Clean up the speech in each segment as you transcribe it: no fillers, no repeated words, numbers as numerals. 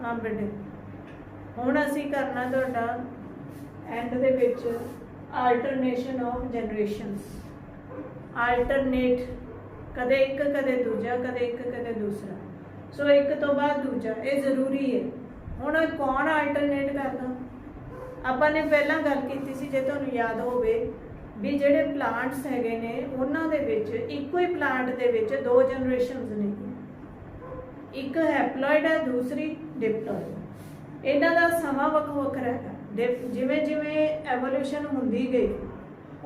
हाँ बेटे हुण असी करना तुहाडा एंड दे विच आल्टरनेशन ऑफ जनरेशनस आल्टरनेट कदे एक कदे दूजा कदे एक कदे दूसरा सो एक तो बाद दूजा ये जरूरी है। हुण कौन आल्टरनेट करदा आपां ने पहलां गल कीती सी जे तुहानूं याद होवे भी जिहड़े प्लांट्स हैगे ने उन्हां दे विच इक्को ही प्लांट दे विच दो जनरेशनस ने एक हैप्लॉइड है दूसरी डिप्लॉइड इन्हां दा समा वख वखरा है जिवें जिवें एवोल्यूशन हुंदी गई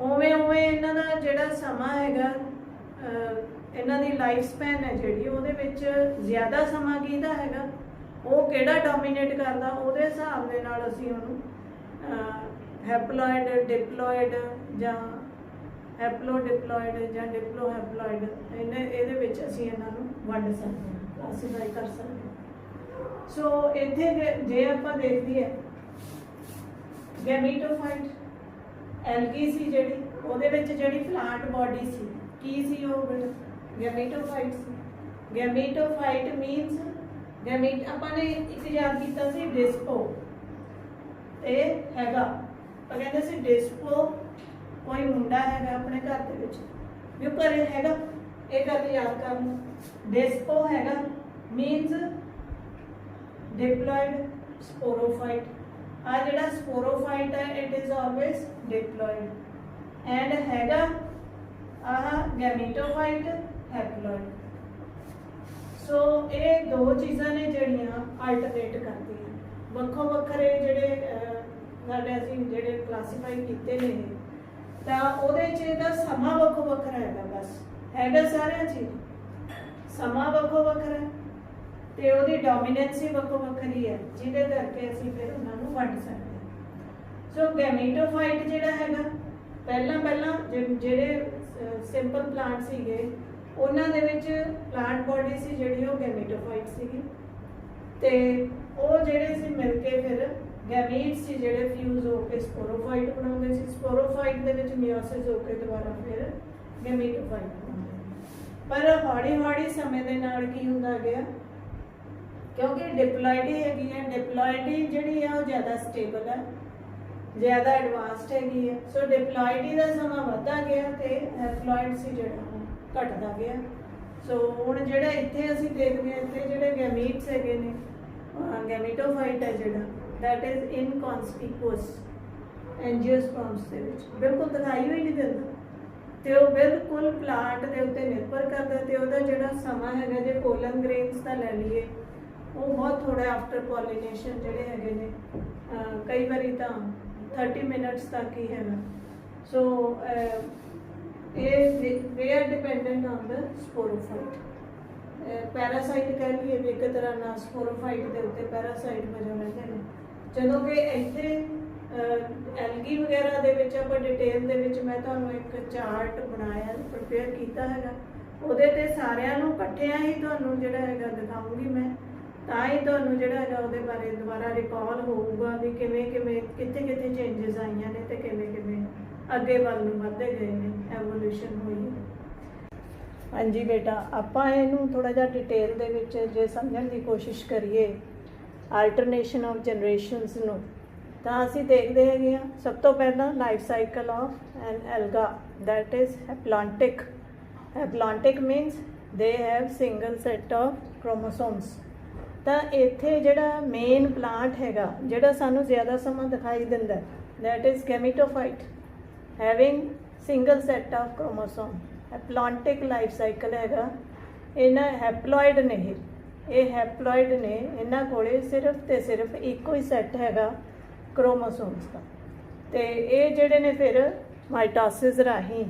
उवें उवें इन्हां दा जिहड़ा समा हैगा इन्हां दी लाइफ स्पैन है जिहड़ी उहदे विच ज़्यादा समा किहदा हैगा ਉਹ ਕਿਹੜਾ ਡੋਮੀਨੇਟ ਕਰਦਾ ਉਹਦੇ ਹਿਸਾਬ ਦੇ ਨਾਲ ਅਸੀਂ ਉਹਨੂੰ ਹੈਪਲॉइड डिप्लॉइड ਜਾਂ ਹੈਪਲੋ डिप्लॉइड ਜਾਂ डिप्लो हैप्लॉइड ਇਹਦੇ ਵਿੱਚ ਅਸੀਂ ਇਹਨਾਂ ਨੂੰ ਵੰਡ ਸਕਦੇ ਹਾਂ ਕਲਾਸੀਫਾਈ ਕਰ ਸਕਦੇ ਹਾਂ। ਸੋ ਇੱਥੇ ਜੇ ਆਪਾਂ ਦੇਖੀਏ ਗੈਮੀਟੋਫਾਈਟ ਐਲਗੀ ਸੀ ਜਿਹੜੀ ਉਹਦੇ ਵਿੱਚ ਜਿਹੜੀ ਪਲਾਂਟ ਬੋਡੀ ਸੀ ਕੀ ਸੀ ਉਹ ਗੈਮੀਟੋਫਾਈਟ ਸੀ। ਗੈਮੀਟੋਫਾਈਟ ਮੀਨਸ गैमीट अपने एक याद किया सी डिस्पो ते हैगा पर कहते सी डिस्पो कोई मुंडा हैगा अपने घर दे विच भी घर हैगा ये गल याद करना डिस्पो हैगा मीनस डिप्लॉइड स्पोरोफाइट आ जिहड़ा स्पोरोफाइट है it is always diploid and हैगा आह गैमीटोफाइट हैप्लॉइड। सो ये दो चीज़ां ने जड़ियाँ अल्टरनेट करती हैं वक्खो वक्खरे जिहड़े साडे असीं जिहड़े क्लासीफाई कीते ने तां उहदे च इहदा समा वक्खो वक्खरा हैगा बस हैगा सारियां च समा वक्खो वक्खरा ते उहदी डोमीनेंसी वक्खो वक्खरी है जिहदे करके असीं फिर उहनां नूं वंड सकदे हां। सो गैमीटोफाइट जिहड़ा हैगा पहलां जिहड़े सिंपल प्लांट सीगे उन्हां दे विच प्लांट बॉडी सी जिहड़ी वो गैमीटोफाइट सीगी ते वो जिहड़े सी मिल के फिर गैमीट्स सी जिहड़े फ्यूज होकर स्पोरोफाइट बनाउंदे सी स्पोरोफाइट दे विच मियोसिस होकर दोबारा फिर गैमीटोफाइट बनाउंदे। पर हौली हौली समय दे नाल की हुंदा गया क्योंकि डिप्लॉइडी हैगी है डिप्लॉइडी जिहड़ी है वो ज़्यादा स्टेबल है ज़्यादा एडवांस्ड हैगी है। सो डिप्लॉइडी दा समा वधदा गया ते हैप्लॉइड सी जिहड़ा घटदा गया। सो हुण जिहड़ा इत्थे असीं देखदे हां इत्थे जिहड़े गैमीट्स हैगे ने गैमीटोफाइट है जिहड़ा दैट इज इनकॉन्सपीकुअस एंजियोस्पर्म्स दे विच बिल्कुल दिखाई होई नहीं दिंदा ते वो बिल्कुल प्लांट दे उत्ते निर्भर करदा ते ओहदा जिहड़ा समा हैगा जे पोलन ग्रेन्स दा लै लईए वो बहुत थोड़ा आफ्टर पॉलीनेशन जिहड़े हैगे ने कई बारी तां 30 मिनट्स तक ही हैगा। सो they are dependent on the sporophyte parasite कह लीए भी एक तरह ना स्पोरोफाइट के उत्ते पैरासाइट वजों रहते हैं ਜਦੋਂ कि ਇੱਥੇ एलगी वगैरह ਦੇ ਵਿੱਚ ਆਪਾਂ डिटेल ਦੇ ਵਿੱਚ मैं ਤੁਹਾਨੂੰ एक चार्ट बनाया प्रिपेयर किया हैगा ਉਹਦੇ ਤੇ ਸਾਰਿਆਂ ਨੂੰ ਇਕੱਠਿਆਂ ਹੀ ਤੁਹਾਨੂੰ ਜਿਹੜਾ ਹੈਗਾ ਦਿਖਾਉਂਗੀ मैं ਤਾਂ ਹੀ ਤੁਹਾਨੂੰ ਜਿਹੜਾ ਹੈਗਾ ਉਹਦੇ ਬਾਰੇ ਦੁਬਾਰਾ ਰਿਕਾਲ ਹੋਊਗਾ ਵੀ ਕਿਵੇਂ ਕਿਵੇਂ ਕਿੱਥੇ ਕਿੱਥੇ ਚੇਂਜਸ ਆਈਆਂ ਨੇ ਤੇ ਕਿਵੇਂ ਕਿਵੇਂ ਅੱਗੇ ਵੱਲ ਨੂੰ ਵਧਦੇ ਗਏ ਨੇ ਐਵੋਲੂਸ਼ਨ ਹੋਈ। ਹਾਂਜੀ ਬੇਟਾ ਆਪਾਂ ਇਹਨੂੰ ਥੋੜਾ ਜਿਹਾ ਡਿਟੇਲ ਦੇ ਵਿੱਚ ਜੇ ਸਮਝਣ ਦੀ ਕੋਸ਼ਿਸ਼ ਕਰੀਏ ਆਲਟਰਨੇਸ਼ਨ ਆਫ ਜਨਰੇਸ਼ਨਸ ਨੂੰ ਤਾਂ ਅਸੀਂ ਦੇਖਦੇ ਹੈਗੇ ਆ ਸਭ ਤੋਂ ਪਹਿਲਾਂ life cycle of an alga that is haplontic. Haplontic means they have single set of chromosomes. ਤਾਂ ਇੱਥੇ ਜਿਹੜਾ ਮੇਨ ਪਲਾਂਟ ਹੈਗਾ ਜਿਹੜਾ ਸਾਨੂੰ ਜ਼ਿਆਦਾ ਸਮਾਂ ਦਿਖਾਈ ਦਿੰਦਾ that is gametophyte having single set of chromosome. Haplontic life cycle हैगा इन्हां हैप्लॉइड ने ये हैप्लॉइड ने इन्हां कोले सिर्फ ते सिर्फ इको ही सैट हैगा क्रोमोसोम्स का ते ये जिहड़े ने फिर माइटोसिस राही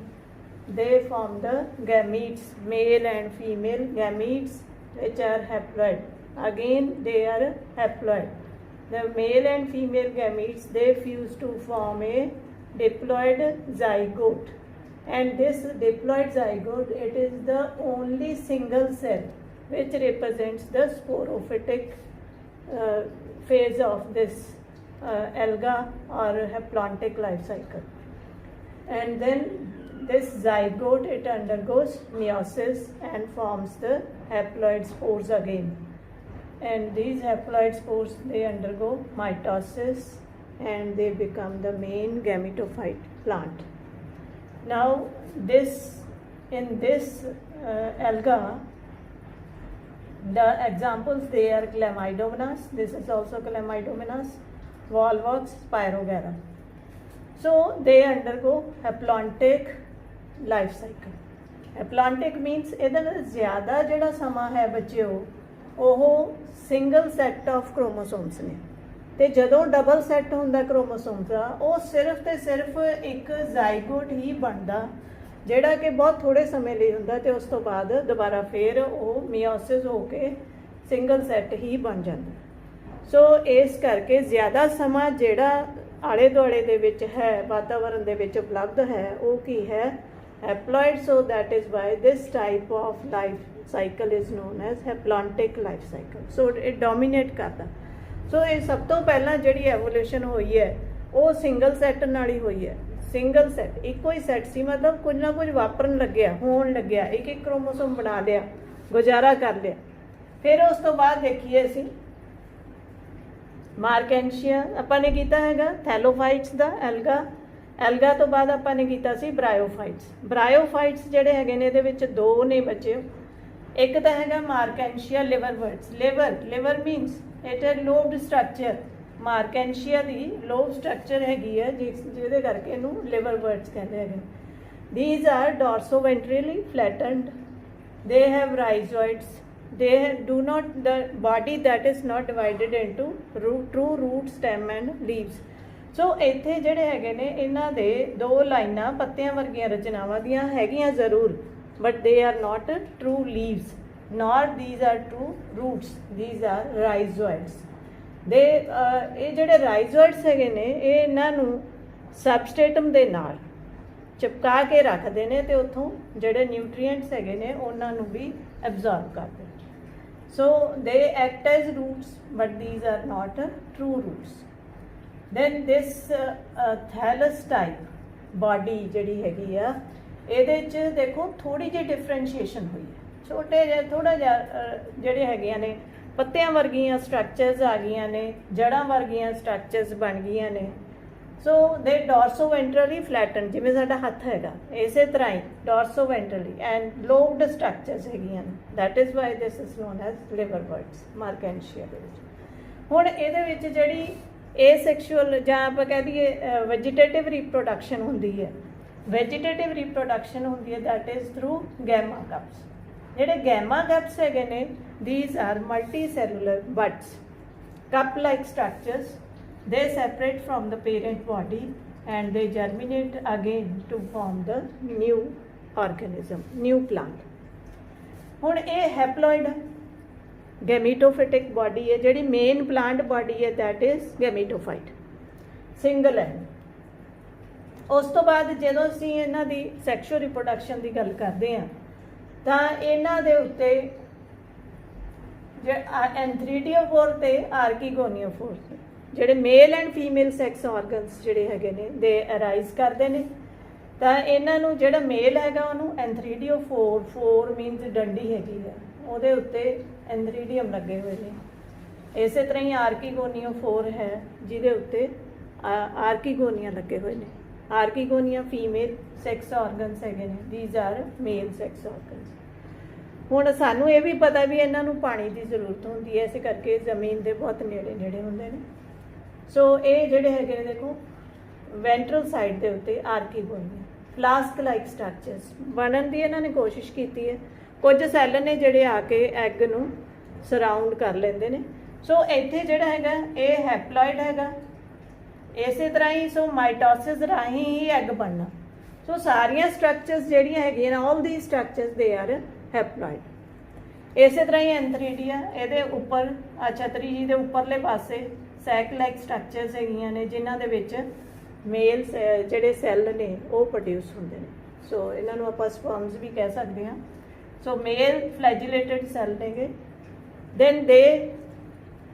they form the gametes male and female gametes which are haploid again they are haploid the male and female gametes they fuse to form a diploid zygote and this diploid zygote it is the only single cell which represents the sporophytic phase of this alga or haplontic life cycle and then this zygote it undergoes meiosis and forms the haploid spores again and these haploid spores, they undergo mitosis and they become the main gametophyte plant. Now in this alga, the examples, they are Chlamydomonas, this is also Chlamydomonas, Volvox, Spirogera. So they undergo haplontic life cycle. Haplontic means ਇਹਦਾ ਜ਼ਿਆਦਾ ਜਿਹੜਾ ਸਮਾਂ ਹੈ ਬੱਚਿਓ ਉਹ single set of chromosomes ਨੇ, ਤੇ ਜਦੋਂ ਡਬਲ ਸੈੱਟ ਹੁੰਦਾ ਕ੍ਰੋਮੋਸੋਮਸ ਦਾ ਉਹ ਸਿਰਫ ਤੇ ਸਿਰਫ ਇੱਕ ਜ਼ਾਈਗੋਟ ਹੀ ਬਣਦਾ, ਜਿਹੜਾ ਕਿ ਬਹੁਤ ਥੋੜੇ ਸਮੇਂ ਲਈ ਹੁੰਦਾ, ਤੇ ਉਸ ਤੋਂ ਬਾਅਦ ਦੁਬਾਰਾ ਫੇਰ ਉਹ ਮਿਓਸਿਸ ਹੋ ਕੇ ਸਿੰਗਲ ਸੈੱਟ ਹੀ ਬਣ ਜਾਂਦਾ। ਸੋ ਇਸ ਕਰਕੇ ਜ਼ਿਆਦਾ ਸਮਾਂ ਜਿਹੜਾ ਆਲੇ ਦੁਆਲੇ ਦੇ ਵਿੱਚ ਹੈ, ਵਾਤਾਵਰਨ ਦੇ ਵਿੱਚ ਉਪਲਬਧ ਹੈ, ਉਹ ਕੀ ਹੈ? Haploid. So that is why this type of life cycle is known as haplontic life cycle. So it dominate करता। So ਇਹ ਸਭ ਤੋਂ ਪਹਿਲਾਂ ਜਿਹੜੀ evolution ਹੋਈ ਹੈ ਉਹ ਸਿੰਗਲ ਸੈੱਟ ਨਾਲ ਹੀ ਹੋਈ ਹੈ। ਸਿੰਗਲ ਸੈੱਟ, ਇੱਕੋ ਹੀ ਸੈੱਟ ਸੀ, ਮਤਲਬ ਕੁਝ ਨਾ ਕੁਝ ਵਾਪਰਨ ਲੱਗਿਆ, ਹੋਣ ਲੱਗਿਆ, ਇੱਕ ਇੱਕ ਕ੍ਰੋਮੋਸੋਮ ਬਣਾ ਲਿਆ, ਗੁਜ਼ਾਰਾ ਕਰ ਲਿਆ। ਫਿਰ ਉਸ ਤੋਂ ਬਾਅਦ ਦੇਖੀਏ ਅਸੀਂ ਮਾਰਕੈਂਸ਼ੀਆ ਆਪਾਂ ਨੇ ਕੀਤਾ ਹੈਗਾ, ਥੈਲੋਫਾਈਟਸ ਦਾ ਐਲਗਾ ਤੋਂ ਬਾਅਦ ਆਪਾਂ ਨੇ ਕੀਤਾ ਸੀ ਬ੍ਰਾਇਓਫਾਈਟਸ ਜਿਹੜੇ ਹੈਗੇ ਨੇ ਇਹਦੇ ਵਿੱਚ ਦੋ ਨੇ ਬੱਚੇ, ਇੱਕ ਤਾਂ ਹੈਗਾ ਮਾਰਕੈਂਸ਼ੀਆ ਲਿਵਰਵਰਟਸ। ਲਿਵਰ ਮੀਨਸ ਇਟ ਹੈ ਲੋਬਡ ਸਟਰਕਚਰ, ਮਾਰਕੈਂਸ਼ੀਆ ਦੀ ਲੋਬ ਸਟਰਕਚਰ ਹੈਗੀ ਹੈ ਜਿਹਦੇ ਕਰਕੇ ਇਹਨੂੰ ਲਿਵਰਵਰਟਸ ਕਹਿੰਦੇ ਹੈਗੇ। ਥੀਜ਼ R dorsoventrally flattened, they have rhizoids, they do not, the body that is not divided into true root, stem and leaves. ਸੋ ਇੱਥੇ ਜਿਹੜੇ ਹੈਗੇ ਨੇ ਇਹਨਾਂ ਦੇ ਦੋ ਲਾਈਨਾਂ ਪੱਤਿਆਂ ਵਰਗੀਆਂ ਰਚਨਾਵਾਂ ਦੀਆਂ ਹੈਗੀਆਂ ਜ਼ਰੂਰ, but they are not true leaves nor these are true roots, these are rhizoids. They ਇਹ ਜਿਹੜੇ ਰਾਈਜ਼ੋਇਡਸ ਹੈਗੇ ਨੇ ਇਹ ਇਹਨਾਂ ਨੂੰ ਸਬਸਟੇਟਮ ਦੇ ਨਾਲ ਚਿਪਕਾ ਕੇ ਰੱਖਦੇ ਨੇ ਤੇ ਉੱਥੋਂ ਜਿਹੜੇ ਨਿਊਟਰੀਐਂਟਸ ਹੈਗੇ ਨੇ ਉਹਨਾਂ ਨੂੰ ਵੀ ਐਬਜ਼ੌਰਬ ਕਰਦੇ। So they act as roots, but these are not true roots. Then this thallus type body ਜਿਹੜੀ ਹੈਗੀ ਆ ਇਹਦੇ 'ਚ ਦੇਖੋ ਥੋੜੀ ਜਿਹੀ ਡਿਫਰੈਂਸ਼ੀਏਸ਼ਨ ਹੋਈ ਹੈ, ਛੋਟੇ ਜਿਹੇ ਥੋੜਾ ਜਿਹਾ ਜਿਹੜੇ ਹੈਗੀਆਂ ਨੇ ਪੱਤਿਆਂ ਵਰਗੀਆਂ ਸਟਰਕਚਰਸ ਆ ਗਈਆਂ ਨੇ, ਜੜ੍ਹਾਂ ਵਰਗੀਆਂ ਸਟਰਕਚਰਸ ਬਣ ਗਈਆਂ ਨੇ। ਸੋ ਦੇ ਡੋਰਸੋਵੈਂਟਰਲੀ ਫਲੈਟਨ, ਜਿਵੇਂ ਸਾਡਾ ਹੱਥ ਹੈਗਾ ਇਸੇ ਤਰ੍ਹਾਂ ਹੀ ਡੋਰਸੋਵੈਂਟਰਲੀ ਐਂਡ ਲੋਬਡ ਸਟਰਕਚਰਸ ਹੈਗੀਆਂ ਨੇ। That is why this is known as liverworts Marchantia ਦੇ ਵਿੱਚ। ਹੁਣ ਇਹਦੇ ਵਿੱਚ ਜਿਹੜੀ ਏਸੈਕਸ਼ੂਅਲ ਜਾਂ ਆਪਾਂ ਕਹਿ ਦਈਏ ਵੈਜੀਟੇਟਿਵ ਰੀਪਰੋਡਕਸ਼ਨ ਹੁੰਦੀ ਹੈ, ਵੈਜੀਟੇਟਿਵ ਰੀਪਰੋਡਕਸ਼ਨ ਹੁੰਦੀ ਹੈ that is through gemma cups. ਜਿਹੜੇ ਗੈਮਾ ਕਪਸ ਹੈਗੇ ਨੇ these are multi cellular buds, cup like structures. They separate from the parent body and they germinate again to form the new organism, new plant. ਹੁਣ ਇਹ ਹੈਪਲੋਇਡ ਗੈਮੀਟੋਫਿਟਿਕ body ਹੈ, ਜਿਹੜੀ main plant body ਹੈ that is ਗੈਮੀਟੋਫਾਈਟ, single ਹੈ। ਉਸ ਤੋਂ ਬਾਅਦ ਜਦੋਂ ਅਸੀਂ ਇਹਨਾਂ ਦੀ ਸੈਕਸ਼ੂਅਲ ਰਿਪਰੋਡਕਸ਼ਨ ਦੀ ਗੱਲ ਕਰਦੇ ਹਾਂ ਤਾਂ ਇਹਨਾਂ ਦੇ ਉੱਤੇ ਐਂਥਰੀਡੀਓਫੋਰ ਤੇ ਆਰਕੀਗੋਨੀਓਫੋਰ ਜਿਹੜੇ male and female sex organs ਜਿਹੜੇ ਹੈਗੇ ਨੇ ਦੇ ਅਰਾਈਜ਼ ਕਰਦੇ ਨੇ। ਤਾਂ ਇਹਨਾਂ ਨੂੰ ਜਿਹੜਾ ਮੇਲ ਹੈਗਾ ਉਹਨੂੰ ਐਂਥਰੀਡੀਓਫੋਰ, ਫੋਰ ਮੀਨਸ ਡੰਡੀ ਹੈਗੀ ਆ, ਉਹਦੇ ਉੱਤੇ ਐਂਥਰੀਡੀਅਮ ਲੱਗੇ ਹੋਏ ਨੇ। ਇਸੇ ਤਰ੍ਹਾਂ ਹੀ ਆਰਕੀਗੋਨੀਓਫੋਰ ਹੈ ਜਿਹਦੇ ਉੱਤੇ ਆਰਕੀਗੋਨੀਆ ਲੱਗੇ ਹੋਏ ਨੇ। ਆਰਕੀਗੋਨੀਆ ਫੀਮੇਲ ਸੈਕਸ ਆਰਗਨਸ ਹੈਗੇ ਨੇ, these R male sex organs. ਹੁਣ ਸਾਨੂੰ ਇਹ ਵੀ ਪਤਾ ਵੀ ਇਹਨਾਂ ਨੂੰ ਪਾਣੀ ਦੀ ਜ਼ਰੂਰਤ ਹੁੰਦੀ ਹੈ, ਇਸੇ ਕਰਕੇ ਜ਼ਮੀਨ ਦੇ ਬਹੁਤ ਨੇੜੇ ਨੇੜੇ ਹੁੰਦੇ ਨੇ। ਸੋ ਇਹ ਜਿਹੜੇ ਹੈਗੇ ਨੇ ਦੇਖੋ ਵੈਂਟਰਲ ਸਾਈਡ ਦੇ ਉੱਤੇ ਆਰਕੀਗੋਨੀਆ, ਫਲਾਸਕ ਲਾਈਕ ਸਟਰਕਚਰਸ ਬਣਨ ਦੀ ਇਹਨਾਂ ਨੇ ਕੋਸ਼ਿਸ਼ ਕੀਤੀ ਹੈ। ਕੁਝ ਸੈੱਲ ਨੇ ਜਿਹੜੇ ਆ ਕੇ ਐਗ ਨੂੰ ਸਰਾਊਂਡ ਕਰ ਲੈਂਦੇ ਨੇ। ਸੋ ਇੱਥੇ ਜਿਹੜਾ ਹੈਗਾ ਇਹ ਹੈਪਲੋਇਡ ਹੈਗਾ, ਇਸੇ ਤਰ੍ਹਾਂ ਹੀ ਸੋ ਮਾਈਟੋਸਿਸ ਰਾਹੀਂ ਹੀ ਐਗ ਬਣਨਾ। ਸੋ ਸਾਰੀਆਂ ਸਟਰਕਚਰਸ ਜਿਹੜੀਆਂ ਹੈਗੀਆਂ ਆਲ ਦੀ ਸਟਰਕਚਰਸ ਦੇ ਆਰ ਹੈਪਲੋਇਡ। ਇਸੇ ਤਰ੍ਹਾਂ ਹੀ ਐਂਥਰੀਡੀਆ, ਇਹਦੇ ਉੱਪਰ ਛਤਰੀ ਜੀ ਦੇ ਉੱਪਰਲੇ ਪਾਸੇ ਸੈਕ ਲਾਈਕ ਸਟਰਕਚਰਸ ਹੈਗੀਆਂ ਨੇ ਜਿਨ੍ਹਾਂ ਦੇ ਵਿੱਚ ਮੇਲ ਜਿਹੜੇ ਸੈੱਲ ਨੇ ਉਹ ਪ੍ਰੋਡਿਊਸ ਹੁੰਦੇ ਨੇ। ਸੋ ਇਹਨਾਂ ਨੂੰ ਆਪਾਂ ਸਪਰਮਸ ਵੀ ਕਹਿ ਸਕਦੇ ਹਾਂ। ਸੋ ਮੇਲ ਫਲੈਜੂਲੇਟਡ ਸੈੱਲ ਨੇਗੇ। Then they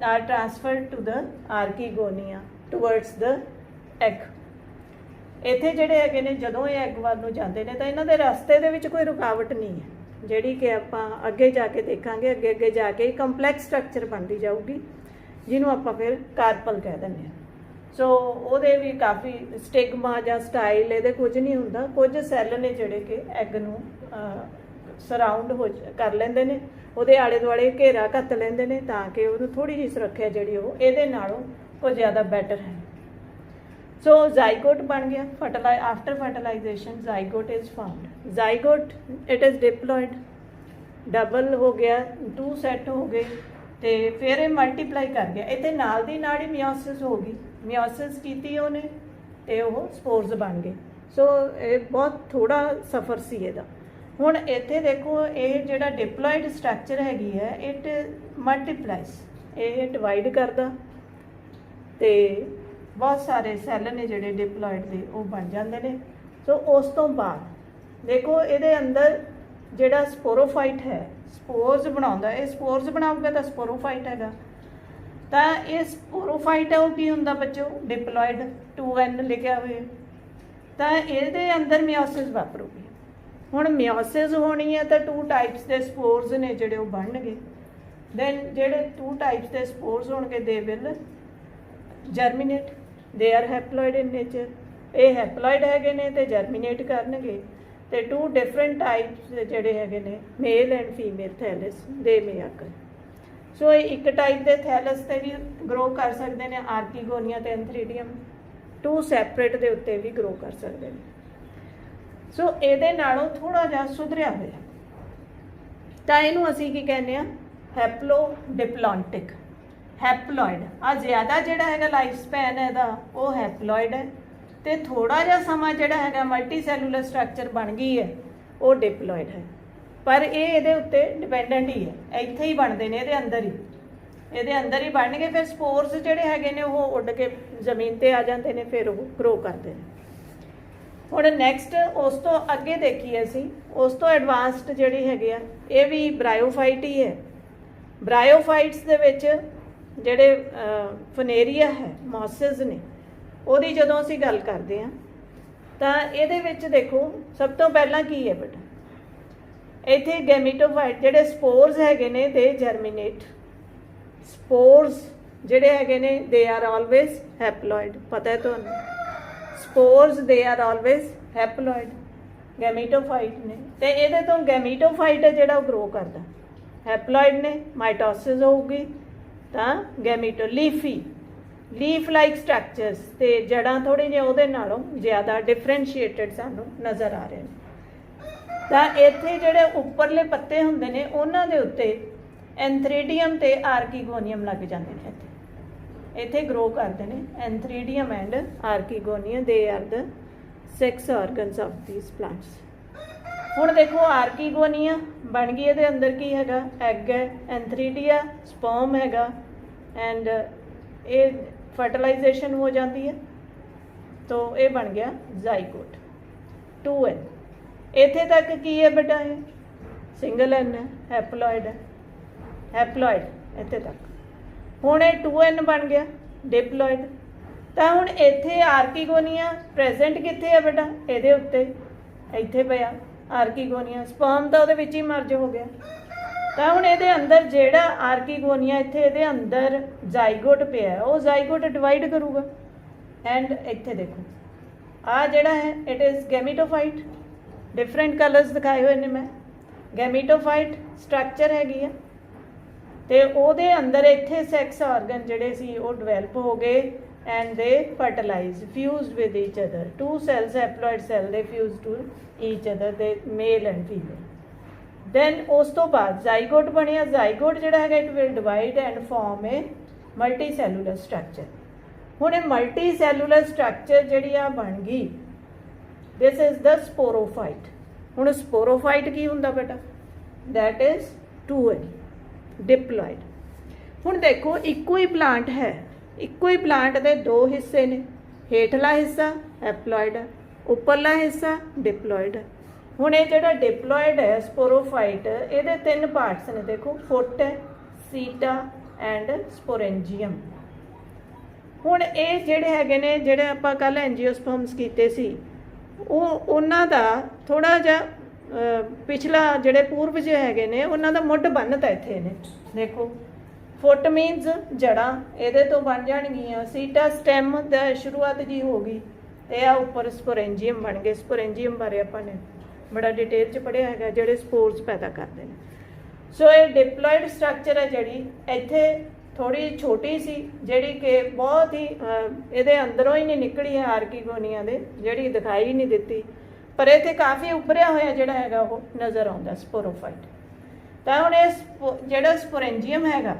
are transferred to the archegonia towards the egg. ਇੱਥੇ ਜਿਹੜੇ ਹੈਗੇ ਨੇ ਜਦੋਂ ਇਹ ਐਗ ਵੱਲ ਨੂੰ ਜਾਂਦੇ ਨੇ ਤਾਂ ਇਹਨਾਂ ਦੇ ਰਸਤੇ ਦੇ ਵਿੱਚ ਕੋਈ ਰੁਕਾਵਟ ਨਹੀਂ ਹੈ, ਜਿਹੜੀ ਕਿ ਆਪਾਂ ਅੱਗੇ ਜਾ ਕੇ ਦੇਖਾਂਗੇ। ਅੱਗੇ ਜਾ ਕੇ ਕੰਪਲੈਕਸ ਸਟਰਕਚਰ ਬਣਦੀ ਜਾਊਗੀ, ਜਿਹਨੂੰ ਆਪਾਂ ਫਿਰ ਕਾਰਪਲ ਕਹਿ ਦਿੰਦੇ ਹਾਂ। ਸੋ ਉਹਦੇ ਵੀ ਕਾਫੀ ਸਟਿਗਮਾ ਜਾਂ ਸਟਾਈਲ ਇਹਦੇ ਕੁਝ ਨਹੀਂ ਹੁੰਦਾ। ਕੁਝ ਸੈੱਲ ਨੇ ਜਿਹੜੇ ਕਿ ਐਗ ਨੂੰ ਸਰਾਊਂਡ ਕਰ ਲੈਂਦੇ ਨੇ, ਉਹਦੇ ਆਲੇ ਦੁਆਲੇ ਘੇਰਾ ਘੱਤ ਲੈਂਦੇ ਨੇ, ਤਾਂ ਕਿ ਉਹਨੂੰ ਥੋੜ੍ਹੀ ਜਿਹੀ ਸੁਰੱਖਿਆ ਜਿਹੜੀ ਉਹ ਇਹਦੇ ਨਾਲੋਂ ਕੁਝ ਜ਼ਿਆਦਾ ਬੈਟਰ ਹੈ। ਸੋ ਜ਼ਾਈਗੋਟ ਬਣ ਗਿਆ। After fertilization zygote is found. Zygote it is diploid, double ਹੋ ਗਿਆ, 2 ਸੈੱਟ ਹੋ ਗਏ, ਤੇ ਫਿਰ ਇਹ ਮਲਟੀਪਲਾਈ ਕਰ ਗਿਆ। ਇਹਦੇ ਨਾਲ ਦੀ ਨਾਲ ਹੀ ਮਿਓਸਿਸ ਹੋ ਗਈ। ਮਿਓਸਿਸ ਕੀਤੀ ਉਹਨੇ ਤੇ ਉਹ ਸਪੋਰਸ ਬਣ ਗਏ। ਸੋ ਇਹ ਬਹੁਤ ਥੋੜਾ ਸਫ਼ਰ ਸੀ ਇਹਦਾ। ਹੁਣ ਇੱਥੇ ਦੇਖੋ, ਇਹ ਜਿਹੜਾ ਡਿਪਲੋਇਡ ਸਟਰਕਚਰ ਹੈਗੀ ਹੈ, ਇਟ ਮਲਟੀਪਲਾਈਜ਼, ਇਹ ਡਿਵਾਈਡ ਕਰਦਾ ਤੇ ਬਹੁਤ ਸਾਰੇ ਸੈੱਲ ਨੇ ਜਿਹੜੇ ਡਿਪਲੋਇਡ ਦੇ ਉਹ ਬਣ ਜਾਂਦੇ ਨੇ। ਸੋ ਉਸ ਤੋਂ ਬਾਅਦ ਦੇਖੋ, ਇਹਦੇ ਅੰਦਰ ਜਿਹੜਾ ਸਪੋਰੋਫਾਈਟ ਹੈ, ਸਪੋਰਸ ਬਣਾਉਂਦਾ। ਇਹ ਸਪੋਰਸ ਬਣਾਊਗਾ ਤਾਂ ਸਪੋਰੋਫਾਈਟ ਹੈਗਾ। ਤਾਂ ਇਹ ਸਪੋਰੋਫਾਈਟ ਹੈ, ਉਹ ਕੀ ਹੁੰਦਾ ਬੱਚੋ? ਡਿਪਲੋਇਡ, 2N ਲਿਖਿਆ ਹੋਇਆ। ਤਾਂ ਇਹਦੇ ਅੰਦਰ ਮਿਓਸਿਸ ਵਾਪਰੂਗੀ। ਹੁਣ ਮਿਓਸਿਸ ਹੋਣੀ ਹੈ ਤਾਂ 2 ਟਾਈਪਸ ਦੇ ਸਪੋਰਸ ਨੇ ਜਿਹੜੇ ਉਹ ਬਣਨਗੇ। ਦੈਨ ਜਿਹੜੇ 2 ਟਾਈਪਸ ਦੇ ਸਪੋਰਸ ਹੋਣਗੇ, they will germinate, they are haploid in nature. ਇਹ ਹੈਪਲੋਇਡ ਹੈਗੇ ਨੇ ਤੇ ਜਰਮੀਨੇਟ ਕਰਨਗੇ। ਤੇ 2 ਡਿਫਰੈਂਟ ਟਾਈਪਸ ਜਿਹੜੇ ਹੈਗੇ ਨੇ, ਮੇਲ ਐਂਡ ਫੀਮੇਲ ਥੈਲਸ, ਦੇ ਮੇ ਆਕਰ। ਸੋ ਇਹ ਇੱਕ ਟਾਈਪ ਦੇ ਥੈਲਸ ਤੇ ਵੀ ਗਰੋ ਕਰ ਸਕਦੇ ਨੇ, ਆਰਕੀਗੋਨੀਆ ਤੇ ਐਂਥਰੀਡੀਅਮ। 2 ਸੈਪਰੇਟ ਦੇ ਉੱਤੇ ਵੀ ਗਰੋ ਕਰ ਸਕਦੇ ਨੇ। ਸੋ ਇਹਦੇ ਨਾਲੋਂ ਥੋੜਾ ਜਿਹਾ ਸੁਧਰਿਆ ਹੋਇਆ, ਤਾਂ ਇਹਨੂੰ ਅਸੀਂ ਕੀ ਕਹਿੰਦੇ ਆ? ਹੈਪਲੋਡਿਪਲੋਂਟਿਕ, ਹੈਪਲੋਇਡ। ਆ ਜ਼ਿਆਦਾ ਜਿਹੜਾ ਹੈਗਾ ਲਾਈਫ ਸਪੈਨ ਇਹਦਾ, ਉਹ ਹੈਪਲੋਇਡ ਹੈ। ਤੇ ਥੋੜਾ ਜਿਹਾ ਸਮਾਂ ਜਿਹੜਾ ਹੈਗਾ ਮਲਟੀ ਸੈਲੂਲਰ ਸਟਰਕਚਰ ਬਣ ਗਈ ਹੈ, ਉਹ ਡਿਪਲੋਇਡ ਹੈ। ਪਰ ਇਹ ਇਹਦੇ ਉੱਤੇ ਡਿਪੈਂਡੈਂਟ ਹੀ ਹੈ, ਇੱਥੇ ਹੀ ਬਣਦੇ ਨੇ, ਇਹਦੇ ਅੰਦਰ ਹੀ, ਇਹਦੇ ਅੰਦਰ ਹੀ ਬਣਨਗੇ। ਫਿਰ ਸਪੋਰਸ ਜਿਹੜੇ ਹੈਗੇ ਨੇ ਉਹ ਉੱਡ ਕੇ ਜ਼ਮੀਨ ਤੇ ਆ ਜਾਂਦੇ ਨੇ, ਫਿਰ ਉਹ ਗਰੋ ਕਰਦੇ ਨੇ। ਹੁਣ ਨੈਕਸਟ ਉਸ ਤੋਂ ਅੱਗੇ ਦੇਖੀਏ ਅਸੀਂ, ਉਸ ਤੋਂ ਐਡਵਾਂਸਡ ਜਿਹੜੀ ਹੈਗੇ ਆ, ਇਹ ਵੀ ਬ੍ਰਾਇਓਫਾਈਟ ਹੀ ਹੈ। ਬ੍ਰਾਇਓਫਾਈਟਸ ਦੇ ਵਿੱਚ ਜਿਹੜੇ ਫਨੇਰੀਆ ਹੈ, ਮੌਸਿਸ ਨੇ, ਉਹਦੀ ਜਦੋਂ ਅਸੀਂ ਗੱਲ ਕਰਦੇ ਹਾਂ ਤਾਂ ਇਹਦੇ ਵਿੱਚ ਦੇਖੋ, ਸਭ ਤੋਂ ਪਹਿਲਾਂ ਕੀ ਹੈ ਬੇਟਾ? ਇੱਥੇ ਗੈਮੀਟੋਫਾਈਟ ਜਿਹੜੇ ਸਪੋਰਸ ਹੈਗੇ ਨੇ, ਦੇ ਜਰਮੀਨੇਟ। ਸਪੋਰਸ ਜਿਹੜੇ ਹੈਗੇ ਨੇ, ਦੇ ਆਰ ਆਲਵੇਜ਼ ਹੈਪਲੋਇਡ। ਪਤਾ ਹੈ ਤੁਹਾਨੂੰ, ਸਪੋਰਸ ਦੇ ਆਰ ਆਲਵੇਜ਼ ਹੈਪਲੋਇਡ, ਗੈਮੀਟੋਫਾਈਟ ਨੇ। ਤੇ ਇਹਦੇ ਤੋਂ ਗੈਮੀਟੋਫਾਈਟ ਹੈ ਜਿਹੜਾ ਉਹ ਗਰੋ ਕਰਦਾ, ਹੈਪਲੋਇਡ ਨੇ। ਮਾਈਟੋਸਿਸ ਹੋਊਗੀ ਤਾਂ ਗੈਮੀਟੋ, ਲੀਫ ਲਾਈਕ ਸਟਰਕਚਰਸ, ਤੇ ਜੜਾਂ ਥੋੜ੍ਹੇ ਜਿਹੇ ਉਹਦੇ ਨਾਲੋਂ ਜ਼ਿਆਦਾ ਡਿਫਰੈਂਸ਼ੀਏਟਡ ਸਾਨੂੰ ਨਜ਼ਰ ਆ ਰਹੇ ਨੇ। ਤਾਂ ਇੱਥੇ ਜਿਹੜੇ ਉੱਪਰਲੇ ਪੱਤੇ ਹੁੰਦੇ ਨੇ, ਉਹਨਾਂ ਦੇ ਉੱਤੇ ਐਂਥਰੀਡੀਅਮ ਤੇ ਆਰਕੀਗੋਨੀਅਮ ਲੱਗ ਜਾਂਦੇ ਨੇ। ਇੱਥੇ ਗਰੋ ਕਰਦੇ ਨੇ ਐਂਥਰੀਡੀਅਮ and archegonia, they are the sex organs of these plants. ਹੁਣ ਦੇਖੋ, ਆਰਕੀਗੋਨੀਆ ਬਣ ਗਈ, ਇਹਦੇ ਅੰਦਰ ਕੀ ਹੈਗਾ? ਐਗ ਹੈ, ਐਂਥਰੀਡੀਆ ਸਪਰਮ ਹੈਗਾ, ਐਂਡ ਇਹ ਫਰਟੀਲਾਈਜੇਸ਼ਨ ਹੋ ਜਾਂਦੀ ਹੈ, ਤਾਂ ਇਹ ਬਣ ਗਿਆ ਜ਼ਾਈਗੋਟ, 2N। ਇੱਥੇ ਤੱਕ ਕੀ ਹੈ ਬੇਟਾ? ਇਹ ਸਿੰਗਲ N ਹੈ, ਹੈਪਲੋਇਡ ਹੈ, ਹੈਪਲੋਇਡ ਇੱਥੇ ਤੱਕ। ਹੁਣ ਇਹ 2N ਬਣ ਗਿਆ, ਡਿਪਲੋਇਡ। ਤਾਂ ਹੁਣ ਇੱਥੇ ਆਰਕੀਗੋਨੀਆ ਪ੍ਰੈਜ਼ੈਂਟ ਕਿੱਥੇ ਹੈ ਬੇਟਾ? ਇਹਦੇ ਉੱਤੇ, ਇੱਥੇ ਪਿਆ ਆਰਕੀਗੋਨੀਆ। ਸਪਰਮ ਤਾਂ ਉਹਦੇ ਵਿੱਚ ਹੀ ਮਰਜ ਹੋ ਗਿਆ। ਤਾਂ ਹੁਣ ਇਹਦੇ ਅੰਦਰ ਜਿਹੜਾ ਆਰਕੀਗੋਨੀਆ, ਇੱਥੇ ਇਹਦੇ ਅੰਦਰ ਜ਼ਾਈਗੋਟ ਪਿਆ, ਉਹ ਜ਼ਾਈਗੋਟ ਡਿਵਾਈਡ ਕਰੂਗਾ। ਐਂਡ ਇੱਥੇ ਦੇਖੋ, ਆ ਜਿਹੜਾ ਹੈ, ਇਟ ਇਜ਼ ਗੈਮੀਟੋਫਾਈਟ। ਡਿਫਰੈਂਟ ਕਲਰਸ ਦਿਖਾਏ ਹੋਏ ਨੇ ਮੈਂ। ਗੈਮੀਟੋਫਾਈਟ ਸਟਰਕਚਰ ਹੈਗੀ ਆ, ਤੇ ਉਹਦੇ ਅੰਦਰ ਇੱਥੇ ਸੈਕਸ ਆਰਗਨ ਜਿਹੜੇ ਸੀ ਉਹ ਡਿਵੈਲਪ ਹੋ ਗਏ, and they fertilize, fused with each other. 2 cells, haploid cell, they fuse to each other, the male and female. Then ਉਸ ਤੋਂ ਬਾਅਦ ਜ਼ਾਈਗੋਟ ਬਣਿਆ। ਜ਼ਾਈਗੋਟ ਜਿਹੜਾ ਹੈਗਾ, it will divide and form a multicellular structure. ਹੁਣ ਇਹ ਮਲਟੀ ਸੈਲੂਲਰ ਸਟਰਕਚਰ ਜਿਹੜੀ ਆ ਬਣ ਗਈ, ਦਿਸ ਇਜ਼ ਦ ਸਪੋਰੋਫਾਈਟ। ਹੁਣ ਸਪੋਰੋਫਾਈਟ ਕੀ ਹੁੰਦਾ ਬੇਟਾ? That is 2N, deployed. ਹੁਣ ਦੇਖੋ, ਇੱਕੋ ਹੀ ਪਲਾਂਟ ਹੈ, ਇੱਕੋ ਹੀ ਪਲਾਂਟ ਦੇ 2 ਹਿੱਸੇ ਨੇ। ਹੇਠਲਾ ਹਿੱਸਾ ਹੈਪਲੋਇਡ ਹੈ, ਉੱਪਰਲਾ ਹਿੱਸਾ ਡਿਪਲੋਇਡ ਹੈ। ਹੁਣ ਇਹ ਜਿਹੜਾ ਡਿਪਲੋਇਡ ਹੈ ਸਪੋਰੋਫਾਈਟ, ਇਹਦੇ 3 ਪਾਰਟਸ ਨੇ। ਦੇਖੋ, ਫੁੱਟ ਹੈ, ਸੀਟਾ ਐਂਡ ਸਪੋਰੈਂਜੀਅਮ। ਹੁਣ ਇਹ ਜਿਹੜੇ ਹੈਗੇ ਨੇ, ਜਿਹੜੇ ਆਪਾਂ ਕੱਲ੍ਹ ਐਂਜੀਓਸਪਰਮਸ ਕੀਤੇ ਸੀ, ਉਹ ਉਹਨਾਂ ਦਾ ਥੋੜਾ ਜਿਹਾ ਪਿਛਲਾ ਜਿਹੜੇ ਪੂਰਵਜ ਹੈਗੇ ਨੇ ਉਹਨਾਂ ਦਾ ਮੁੱਢ ਬੰਨ੍ਹਤਾ ਇੱਥੇ ਨੇ। ਦੇਖੋ ਫੁੱਟ ਮੀਨਸ ਜੜ੍ਹਾਂ, ਇਹਦੇ ਤੋਂ ਬਣ ਜਾਣਗੀਆਂ। ਸੀਟਾ ਸਟੈਮ ਦਾ ਸ਼ੁਰੂਆਤ ਜੀ ਹੋ ਗਈ, ਤੇ ਆ ਉੱਪਰ ਸਪੋਰੈਂਜੀਅਮ ਬਣ ਗਏ। ਸਪੋਰੈਂਜੀਅਮ ਬਾਰੇ ਆਪਾਂ ਨੇ ਬੜਾ ਡਿਟੇਲ 'ਚ ਪੜ੍ਹਿਆ ਹੈਗਾ, ਜਿਹੜੇ ਸਪੋਰਸ ਪੈਦਾ ਕਰਦੇ ਨੇ। ਸੋ ਇਹ ਡਿਪਲੋਇਡ ਸਟਰਕਚਰ ਹੈ ਜਿਹੜੀ ਇੱਥੇ ਥੋੜੀ ਛੋਟੀ ਸੀ, ਜਿਹੜੀ ਕਿ ਬਹੁਤ ਹੀ ਇਹਦੇ ਅੰਦਰੋਂ ਹੀ ਨਹੀਂ ਨਿਕਲੀ ਹੈ ਆਰਕੀਗੋਨੀਆ ਦੇ, ਜਿਹੜੀ ਦਿਖਾਈ ਨਹੀਂ ਦਿੱਤੀ, ਪਰ ਇੱਥੇ ਕਾਫੀ ਉੱਭਰਿਆ ਹੋਇਆ ਜਿਹੜਾ ਹੈਗਾ ਉਹ ਨਜ਼ਰ ਆਉਂਦਾ ਸਪੋਰੋਫਾਈਟ। ਤਾਂ ਹੁਣ ਇਹ ਜਿਹੜਾ ਸਪੋਰੈਂਜੀਅਮ ਹੈਗਾ,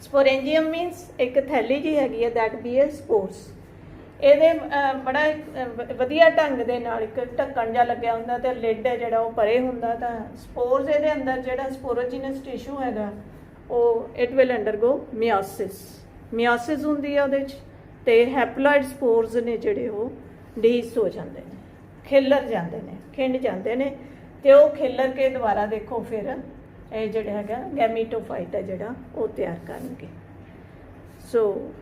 ਸਪੋਰੈਂਜੀਅਮ ਮੀਨਸ ਇੱਕ ਥੈਲੀ ਜੀ ਹੈਗੀ ਹੈ, ਦੈਟ ਬੀ ਹੈ ਸਪੋਰਸ। ਇਹਦੇ ਬੜਾ ਵਧੀਆ ਢੰਗ ਦੇ ਨਾਲ ਇੱਕ ਢੱਕਣ ਜਿਹਾ ਲੱਗਿਆ ਹੁੰਦਾ, ਤੇ ਲਿਡ ਹੈ ਜਿਹੜਾ ਉਹ ਪਰੇ ਹੁੰਦਾ। ਤਾਂ ਸਪੋਰਸ ਇਹਦੇ ਅੰਦਰ ਜਿਹੜਾ ਸਪੋਰੋਜੀਨਸ ਟਿਸ਼ੂ ਹੈਗਾ ਉਹ ਇਟ ਵਿਲ ਅੰਡਰਗੋ ਮਿਓਸਿਸ ਹੁੰਦੀ ਹੈ ਉਹਦੇ 'ਚ, ਤੇ ਹੈਪਲੋਇਡ ਸਪੋਰਸ ਨੇ ਜਿਹੜੇ ਉਹ ਡੀਸ ਹੋ ਜਾਂਦੇ ਨੇ, ਖਿਲਰ ਜਾਂਦੇ ਨੇ, ਖਿੰਡ ਜਾਂਦੇ ਨੇ, ਤੇ ਉਹ ਖਿਲਰ ਕੇ ਦੁਬਾਰਾ ਦੇਖੋ ਫਿਰ ਇਹ ਜਿਹੜਾ ਹੈਗਾ ਗੈਮੀਟੋਫਾਈਟ ਹੈ ਜਿਹੜਾ ਉਹ ਤਿਆਰ ਕਰਨਗੇ। ਸੋ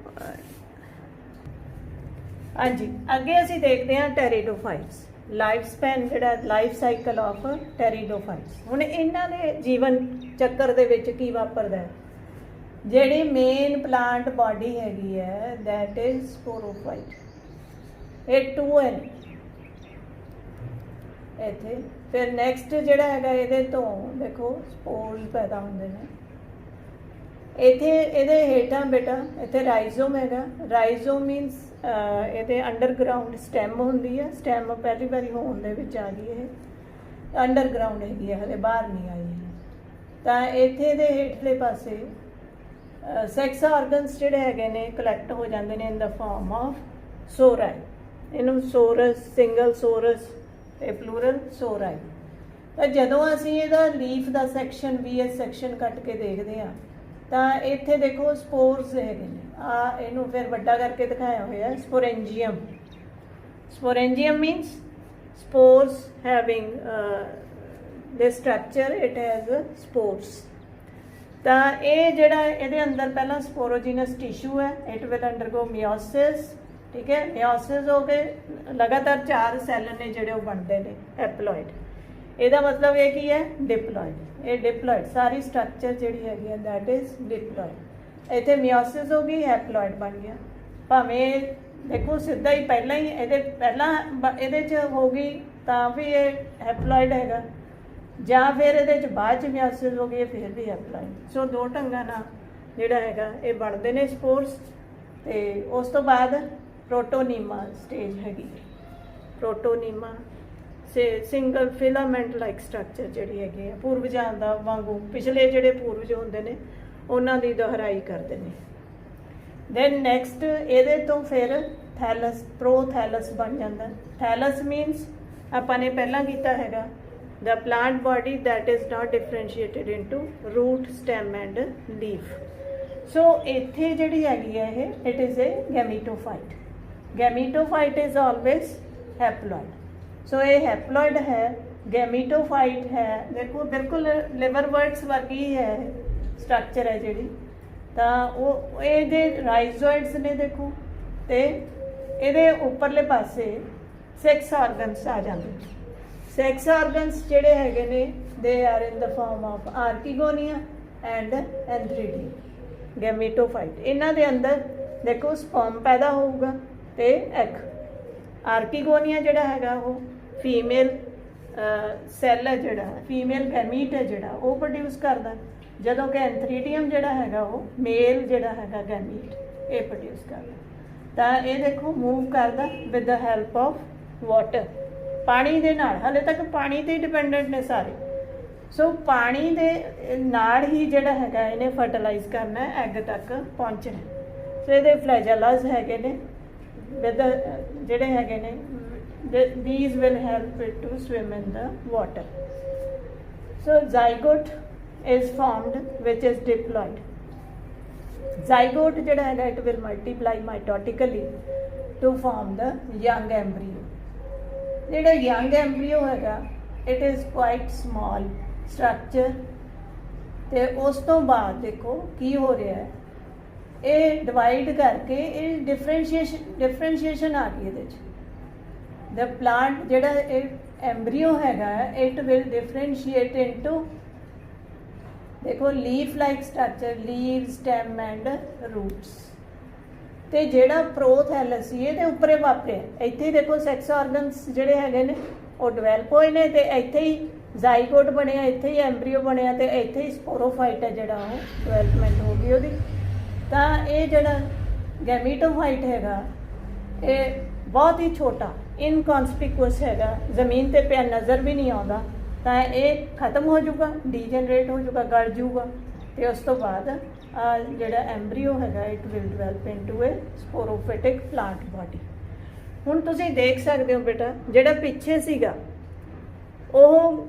ਹਾਂਜੀ, ਅੱਗੇ ਅਸੀਂ ਦੇਖਦੇ ਹਾਂ ਟੈਰੀਡੋਫਾਈਟਸ। ਲਾਈਫ ਸਪੈਨ ਜਿਹੜਾ ਲਾਈਫ ਸਾਈਕਲ ਆਫ ਟੈਰੀਡੋਫਾਈਟਸ। ਹੁਣ ਇਹਨਾਂ ਦੇ ਜੀਵਨ ਚੱਕਰ ਦੇ ਵਿੱਚ ਕੀ ਵਾਪਰਦਾ ਹੈ? ਜਿਹੜੀ ਮੇਨ ਪਲਾਂਟ ਬਾਡੀ ਹੈਗੀ ਹੈ ਦੈਟ ਇਜ਼ ਸਪੋਰੋਫਾਈਟ, ਇਹ 2N ਇੱਥੇ। ਫਿਰ ਨੈਕਸਟ ਜਿਹੜਾ ਹੈਗਾ ਇਹਦੇ ਤੋਂ ਦੇਖੋ ਸਪੋਰਸ ਪੈਦਾ ਹੁੰਦੇ ਨੇ ਇੱਥੇ। ਇਹਦੇ ਹੇਠਾਂ ਬੇਟਾ ਇੱਥੇ ਰਾਈਜ਼ੋਮ ਹੈਗਾ। ਰਾਈਜ਼ੋਮ ਮੀਨਸ ਇਹਦੇ ਅੰਡਰਗਰਾਊਂਡ ਸਟੈਮ ਹੁੰਦੀ ਹੈ। ਸਟੈਮ ਪਹਿਲੀ ਵਾਰੀ ਹੋਣ ਦੇ ਵਿੱਚ ਆ ਗਈ, ਇਹ ਅੰਡਰਗਰਾਊਂਡ ਹੈਗੀ ਹੈ, ਹਲੇ ਬਾਹਰ ਨਹੀਂ ਆਈ ਹੈ। ਤਾਂ ਇੱਥੇ ਦੇ ਹੇਠਲੇ ਪਾਸੇ ਸੈਕਸ ਆਰਗਨਸ ਜਿਹੜੇ ਹੈਗੇ ਨੇ ਕਲੈਕਟ ਹੋ ਜਾਂਦੇ ਨੇ ਇਨ ਦਾ ਫਾਰਮ ਆਫ ਸੋਰਾਈ। ਇਹਨੂੰ ਸੋਰਸ, ਸਿੰਗਲ ਸੋਰਸ ਤੇ ਪਲੂਰਲ ਸੋਰਾਈ। ਤਾਂ ਜਦੋਂ ਅਸੀਂ ਇਹਦਾ ਲੀਫ ਦਾ ਸੈਕਸ਼ਨ VS ਸੈਕਸ਼ਨ ਕੱਟ ਕੇ ਦੇਖਦੇ ਹਾਂ ਤਾਂ ਇੱਥੇ ਦੇਖੋ ਸਪੋਰਸ ਹੈਗੇ ਨੇ। ਇਹਨੂੰ ਫਿਰ ਵੱਡਾ ਕਰਕੇ ਦਿਖਾਇਆ ਹੋਇਆ ਸਪੋਰੈਂਜੀਅਮ। ਸਪੋਰੈਂਜੀਅਮ means spores having this structure, it has spores। ਤਾਂ ਇਹ ਜਿਹੜਾ ਇਹਦੇ ਅੰਦਰ ਪਹਿਲਾਂ ਸਪੋਰੋਜੀਨਸ ਟਿਸ਼ੂ ਹੈ, ਇਟ ਵਿਲ ਅੰਡਰਗੋ ਮਿਓਸਿਸ। ਠੀਕ ਹੈ, ਮਿਓਸਿਸ ਹੋ ਕੇ ਲਗਾਤਾਰ 4 ਸੈੱਲ ਨੇ ਜਿਹੜੇ ਉਹ ਬਣਦੇ ਨੇ ਹੈਪਲੋਇਡ। ਇਹਦਾ ਮਤਲਬ ਇਹ ਕੀ ਹੈ? ਡਿਪਲੋਇਡ। ਇਹ ਡਿਪਲੋਇਡ ਸਾਰੀ ਸਟਰਕਚਰ ਜਿਹੜੀ ਹੈਗੀ ਹੈ ਦੈਟ ਇਜ਼ ਡਿਪਲੋਇਡ। ਇੱਥੇ ਮਿਓਸਿਸ ਹੋ ਗਈ, ਹੈਪਲੋਇਡ ਬਣ ਗਿਆ। ਭਾਵੇਂ ਦੇਖੋ ਸਿੱਧਾ ਹੀ ਪਹਿਲਾਂ ਹੀ ਇਹਦੇ 'ਚ ਹੋ ਗਈ ਤਾਂ ਵੀ ਇਹ ਹੈਪਲੋਇਡ ਹੈਗਾ, ਜਾਂ ਫਿਰ ਇਹਦੇ 'ਚ ਬਾਅਦ 'ਚ ਮਿਓਸਿਸ ਹੋ ਗਈ ਫਿਰ ਵੀ ਹੈਪਲੋਇਡ। ਸੋ 2 ਢੰਗਾਂ ਨਾਲ ਜਿਹੜਾ ਹੈਗਾ ਇਹ ਬਣਦੇ ਨੇ ਸਪੋਰਸ। ਤੇ ਉਸ ਤੋਂ ਬਾਅਦ ਪ੍ਰੋਟੋਨੀਮਾ ਸਟੇਜ ਹੈਗੀ। ਪ੍ਰੋਟੋਨੀਮਾ ਸਿੰਗਲ ਫਿਲਾਮੈਂਟ ਲਾਈਕ ਸਟਰਕਚਰ ਜਿਹੜੀ ਹੈਗੀ ਹੈ, ਪੂਰਵਜਾਂ ਦਾ ਵਾਂਗੂ ਪਿਛਲੇ ਜਿਹੜੇ ਪੂਰਵਜ ਹੁੰਦੇ ਨੇ ਉਹਨਾਂ ਦੀ ਦੁਹਰਾਈ ਕਰਦੇ ਨੇ। ਦੈਨ ਨੈਕਸਟ ਇਹਦੇ ਤੋਂ ਫਿਰ ਥੈਲਸ, ਪ੍ਰੋਥੈਲਸ ਬਣ ਜਾਂਦਾ। ਥੈਲਸ ਮੀਨਸ ਆਪਾਂ ਨੇ ਪਹਿਲਾਂ ਕੀਤਾ ਹੈਗਾ the plant body that is not differentiated into root, stem and leaf। so ਇੱਥੇ ਜਿਹੜੀ ਹੈਗੀ ਹੈ ਇਹ it is a gametophyte। gametophyte is always haploid। so ਇਹ haploid ਹੈ, gametophyte ਹੈ। ਦੇਖੋ ਬਿਲਕੁਲ liverworts ਵਰਗੀ ਹੈ ਸਟਰਕਚਰ ਹੈ ਜਿਹੜੀ। ਤਾਂ ਉਹ ਇਹਦੇ ਰਾਈਜ਼ੋਇਡਸ ਨੇ ਦੇਖੋ, ਤੇ ਇਹਦੇ ਉੱਪਰਲੇ ਪਾਸੇ ਸੈਕਸ ਆਰਗਨਸ ਆ ਜਾਂਦੇ। ਸੈਕਸ ਆਰਗਨਸ ਜਿਹੜੇ ਹੈਗੇ ਨੇ they are in the form of archegonia and antheridium. Gametophyte ਇਹਨਾਂ ਦੇ ਅੰਦਰ ਦੇਖੋ ਸਪਰਮ ਪੈਦਾ ਹੋਊਗਾ ਤੇ ਐਗ। ਆਰਕੀਗੋਨੀਆ ਜਿਹੜਾ ਹੈਗਾ ਉਹ ਫੀਮੇਲ ਸੈੱਲ ਹੈ, ਜਿਹੜਾ ਫੀਮੇਲ ਗੈਮੀਟ ਹੈ ਜਿਹੜਾ ਉਹ ਪ੍ਰੋਡਿਊਸ ਕਰਦਾ, ਜਦੋਂ ਕਿ ਐਂਥਰੀਡੀਅਮ ਜਿਹੜਾ ਹੈਗਾ ਉਹ ਮੇਲ ਜਿਹੜਾ ਹੈਗਾ ਗੈਮੀਟ ਇਹ ਪ੍ਰੋਡਿਊਸ ਕਰਦਾ। ਤਾਂ ਇਹ ਦੇਖੋ ਮੂਵ ਕਰਦਾ with the help of water, ਪਾਣੀ ਦੇ ਨਾਲ। ਹਾਲੇ ਤੱਕ ਪਾਣੀ 'ਤੇ ਡਿਪੈਂਡੈਂਟ ਨੇ ਸਾਰੇ। ਸੋ ਪਾਣੀ ਦੇ ਨਾਲ ਹੀ ਜਿਹੜਾ ਹੈਗਾ ਇਹਨੇ ਫਰਟੀਲਾਈਜ਼ ਕਰਨਾ, ਐਗ ਤੱਕ ਪਹੁੰਚਣਾ। ਸੋ ਇਹਦੇ ਫਲੈਜੈਲਾਸ ਹੈਗੇ ਨੇ ਵਿਦ ਜਿਹੜੇ ਹੈਗੇ ਨੇ, these will help it to swim in the water। so zygote is formed which is diploid। zygote ਜਿਹੜਾ ਹੈਗਾ it will multiply mitotically to form the young embryo। ਜਿਹੜਾ young embryo ਹੈਗਾ it is quite small structure। ਤੇ ਉਸ ਤੋਂ ਬਾਅਦ ਦੇਖੋ ਕੀ ਹੋ ਰਿਹਾ ਹੈ, ਇਹ ਡਿਵਾਈਡ ਕਰਕੇ ਇਹ ਡਿਫਰੈਂਸ਼ੀਏਸ਼ਨ ਆ ਗਈ ਇਹਦੇ 'ਚ। द प्लांट जिहड़ा एम्ब्रियो हैगा इट विल डिफरेंशिएट इनटू देखो leaf like structure leave stem and roots ਤੇ ਜਿਹੜਾ ਪ੍ਰੋਥੈਲਸ ਇਹਦੇ ਉੱਪਰੇ ਵਾਪਰਿਆ ਇੱਥੇ ਦੇਖੋ ਸੈਕਸ ਆਰਗਨਸ ਜਿਹੜੇ ਹੈਗੇ ਨੇ ਉਹ ਡਿਵੈਲਪ ਹੋਏ ਨੇ ਤੇ ਇੱਥੇ ਹੀ ਜ਼ਾਈਗੋਟ ਬਣਿਆ ਇੱਥੇ ਹੀ ਐਮਬਰੀਓ ਬਣਿਆ ਤੇ ਇੱਥੇ ਹੀ ਸਪੋਰੋਫਾਈਟ ਹੈ ਜਿਹੜਾ ਉਹ ਡਿਵੈਲਪਮੈਂਟ ਹੋ ਗਈ ਉਹਦੀ ਤਾਂ ਇਹ ਜਿਹੜਾ ਗੈਮੀਟੋਫਾਈਟ ਹੈਗਾ ਇਹ ਬਹੁਤ ਹੀ ਛੋਟਾ ਇਨਕੌਨਸਪੀਕੁਅਸ ਹੈਗਾ ਜ਼ਮੀਨ ਤੇ ਪਿਆ ਨਜ਼ਰ ਵੀ ਨਹੀਂ ਆਉਂਦਾ ਤਾਂ ਇਹ ਖਤਮ ਹੋ ਜਾਊਗਾ ਡੀਜਨਰੇਟ ਹੋ ਜਾਊਗਾ ਗਲ ਜਾਊਗਾ ਤੇ ਉਸ ਤੋਂ ਬਾਅਦ ਜਿਹੜਾ ਐਮਬਰੀਓ ਹੈਗਾ it will develop into a sporophytic plant body ਹੁਣ ਤੁਸੀਂ ਦੇਖ ਸਕਦੇ ਹੋ ਬੇਟਾ ਜਿਹੜਾ ਪਿੱਛੇ ਸੀਗਾ ਉਹ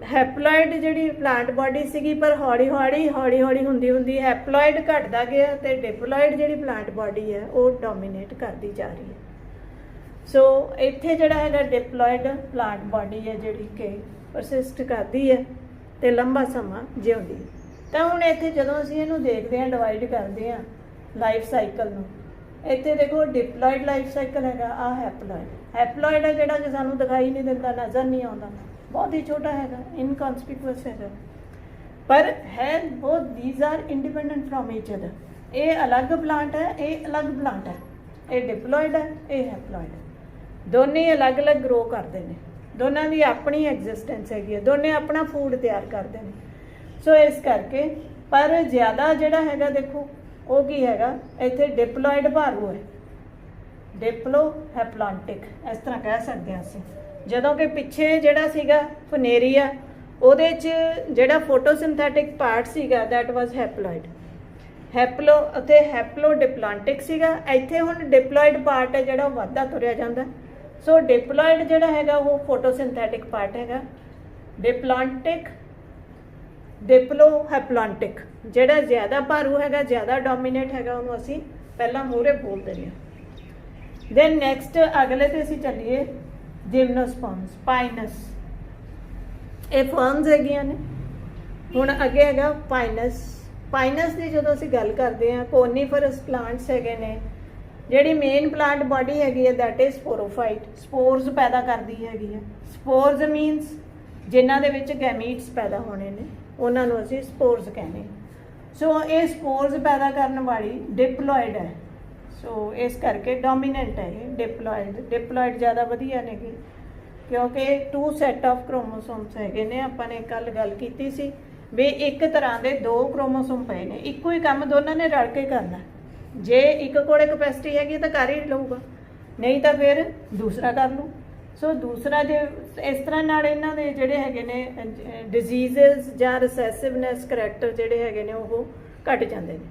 ਹੈਪਲੋਇਡ ਜਿਹੜੀ ਪਲਾਂਟ ਬਾਡੀ ਸੀਗੀ ਪਰ ਹੌਲੀ ਹੌਲੀ ਹੁੰਦੀ ਹੈਪਲੋਇਡ ਘਟਦਾ ਗਿਆ ਤੇ ਡਿਪਲੋਇਡ ਜਿਹੜੀ ਪਲਾਂਟ ਬਾਡੀ ਹੈ ਉਹ ਡੋਮੀਨੇਟ ਕਰਦੀ ਜਾ ਰਹੀ ਹੈ ਸੋ ਇੱਥੇ ਜਿਹੜਾ ਹੈਗਾ ਡਿਪਲੋਇਡ ਪਲਾਂਟ ਬਾਡੀ ਹੈ ਜਿਹੜੀ ਕਿ ਪਰਸਿਸਟ ਕਰਦੀ ਹੈ ਤੇ ਲੰਬਾ ਸਮਾਂ ਜਿਉਂਦੀ ਹੈ ਤਾਂ ਹੁਣ ਇੱਥੇ ਜਦੋਂ ਅਸੀਂ ਇਹਨੂੰ ਦੇਖਦੇ ਹਾਂ ਡਿਵਾਈਡ ਕਰਦੇ ਹਾਂ ਲਾਈਫ ਸਾਈਕਲ ਨੂੰ ਇੱਥੇ ਦੇਖੋ ਡਿਪਲੋਇਡ ਲਾਈਫ ਸਾਈਕਲ ਹੈਗਾ ਆ ਹੈਪਲੋਇਡ ਹੈ ਜਿਹੜਾ ਕਿ ਸਾਨੂੰ ਦਿਖਾਈ ਨਹੀਂ ਦਿੰਦਾ ਨਜ਼ਰ ਨਹੀਂ ਆਉਂਦਾ ਬਹੁਤ ਹੀ ਛੋਟਾ ਹੈਗਾ ਇਨਕੌਨਸਪੀਕੁਅਸ ਹੈਗਾ ਪਰ ਹੈ both these are independent from each other ਇਹ ਅਲੱਗ ਪਲਾਂਟ ਹੈ ਇਹ ਅਲੱਗ ਪਲਾਂਟ ਹੈ ਇਹ ਡਿਪਲੋਇਡ ਹੈ ਇਹ ਹੈਪਲੋਇਡ ਹੈ ਦੋਨੇ ਅਲੱਗ-ਅਲੱਗ ਗਰੋ ਕਰਦੇ ਨੇ ਦੋਨਾਂ ਦੀ ਆਪਣੀ ਐਗਜ਼ਿਸਟੈਂਸ ਹੈਗੀ ਹੈ ਦੋਨੇ ਆਪਣਾ ਫੂਡ ਤਿਆਰ ਕਰਦੇ ਨੇ ਸੋ ਇਸ ਕਰਕੇ ਪਰ ਜ਼ਿਆਦਾ ਜਿਹੜਾ ਹੈਗਾ ਦੇਖੋ ਉਹ ਕੀ ਹੈਗਾ ਇੱਥੇ ਡਿਪਲੋਇਡ ਭਾਰੂ ਹੈ ਡਿਪਲੋ ਹੈਪਲਾਂਟਿਕ ਇਸ ਤਰ੍ਹਾਂ ਕਹਿ ਸਕਦੇ ਹਾਂ ਅਸੀਂ ਜਦੋਂ ਕਿ ਪਿੱਛੇ ਜਿਹੜਾ ਸੀਗਾ ਫਨੇਰੀਆ ਉਹਦੇ 'ਚ ਜਿਹੜਾ ਫੋਟੋਸਿੰਥੈਟਿਕ ਪਾਰਟ ਸੀਗਾ ਦੈਟ ਵਾਜ਼ ਹੈਪਲੋਇਡ ਹੈਪਲੋ ਅਤੇ ਹੈਪਲੋ ਡਿਪਲਾਂਟਿਕ ਸੀਗਾ ਇੱਥੇ ਹੁਣ ਡਿਪਲੋਇਡ ਪਾਰਟ ਹੈ ਜਿਹੜਾ ਉਹ ਵੱਧਦਾ ਤੁਰਿਆ ਜਾਂਦਾ ਸੋ ਡਿਪਲੋਇਡ ਜਿਹੜਾ ਹੈਗਾ ਉਹ ਫੋਟੋਸਿੰਥੈਟਿਕ ਪਾਰਟ ਹੈਗਾ ਡਿਪਲਾਂਟਿਕ ਡਿਪਲੋ ਹੈਪਲਾਂਟਿਕ ਜਿਹੜਾ ਜ਼ਿਆਦਾ ਭਾਰੂ ਹੈਗਾ ਜ਼ਿਆਦਾ ਡੋਮੀਨੇਟ ਹੈਗਾ ਉਹਨੂੰ ਅਸੀਂ ਪਹਿਲਾਂ ਮੂਹਰੇ ਬੋਲ ਦਿੰਦੇ ਹਾਂ ਦੈਨ ਨੈਕਸਟ ਅਗਲੇ ਤੇ ਅਸੀਂ ਚੱਲੀਏ ਜਿਮਨੋਸਪਰਮਸ ਪਾਈਨਸ ਇਹ ਫਰਨਸ ਹੈਗੀਆਂ ਨੇ ਹੁਣ ਅੱਗੇ ਹੈਗਾ ਪਾਈਨਸ ਦੀ ਜਦੋਂ ਅਸੀਂ ਗੱਲ ਕਰਦੇ ਹਾਂ ਕੋਨੀਫਰਸ ਪਲਾਂਟਸ ਹੈਗੇ ਨੇ ਜਿਹੜੀ ਮੇਨ ਪਲਾਂਟ ਬਾਡੀ ਹੈਗੀ ਹੈ ਦੈਟ ਇਜ਼ ਸਪੋਰੋਫਾਈਟ ਸਪੋਰਸ ਪੈਦਾ ਕਰਦੀ ਹੈਗੀ ਹੈ ਸਪੋਰਸ ਮੀਨਸ ਜਿਨ੍ਹਾਂ ਦੇ ਵਿੱਚ ਗੈਮੀਟਸ ਪੈਦਾ ਹੋਣੇ ਨੇ ਉਹਨਾਂ ਨੂੰ ਅਸੀਂ ਸਪੋਰਸ ਕਹਿੰਦੇ ਸੋ ਇਹ ਸਪੋਰਸ ਪੈਦਾ ਕਰਨ ਵਾਲੀ ਡਿਪਲੋਇਡ ਹੈ ਸੋ ਇਸ ਕਰਕੇ ਡੋਮੀਨੈਂਟ ਹੈ ਇਹ ਡਿਪਲੋਇਡ ਜ਼ਿਆਦਾ ਵਧੀਆ ਨੇਗੇ ਕਿਉਂਕਿ 2 ਸੈੱਟ ਆਫ ਕ੍ਰੋਮੋਸੋਮਸ ਹੈਗੇ ਨੇ ਆਪਾਂ ਨੇ ਕੱਲ ਗੱਲ ਕੀਤੀ ਸੀ ਵੀ ਇੱਕ ਤਰ੍ਹਾਂ ਦੇ 2 ਕ੍ਰੋਮੋਸੋਮ ਪਏ ਨੇ ਇੱਕੋ ਹੀ ਕੰਮ ਦੋਨਾਂ ਨੇ ਰਲ ਕੇ ਕਰਨਾ ਜੇ ਇੱਕ ਕੋਲੇ ਕਪੈਸਿਟੀ ਹੈਗੀ ਤਾਂ ਕਰ ਹੀ ਲਊਗਾ ਨਹੀਂ ਤਾਂ ਫਿਰ ਦੂਸਰਾ ਕਰ ਲਊ ਸੋ ਦੂਸਰਾ ਜੇ ਇਸ ਤਰ੍ਹਾਂ ਨਾਲ ਇਹਨਾਂ ਦੇ ਜਿਹੜੇ ਹੈਗੇ ਨੇ ਡਿਜ਼ੀਜ਼ਸ ਜਾਂ ਰਿਸੈਸਿਵਨੈਸ ਕਰੈਕਟਰ ਜਿਹੜੇ ਹੈਗੇ ਨੇ ਉਹ ਘਟ ਜਾਂਦੇ ਨੇ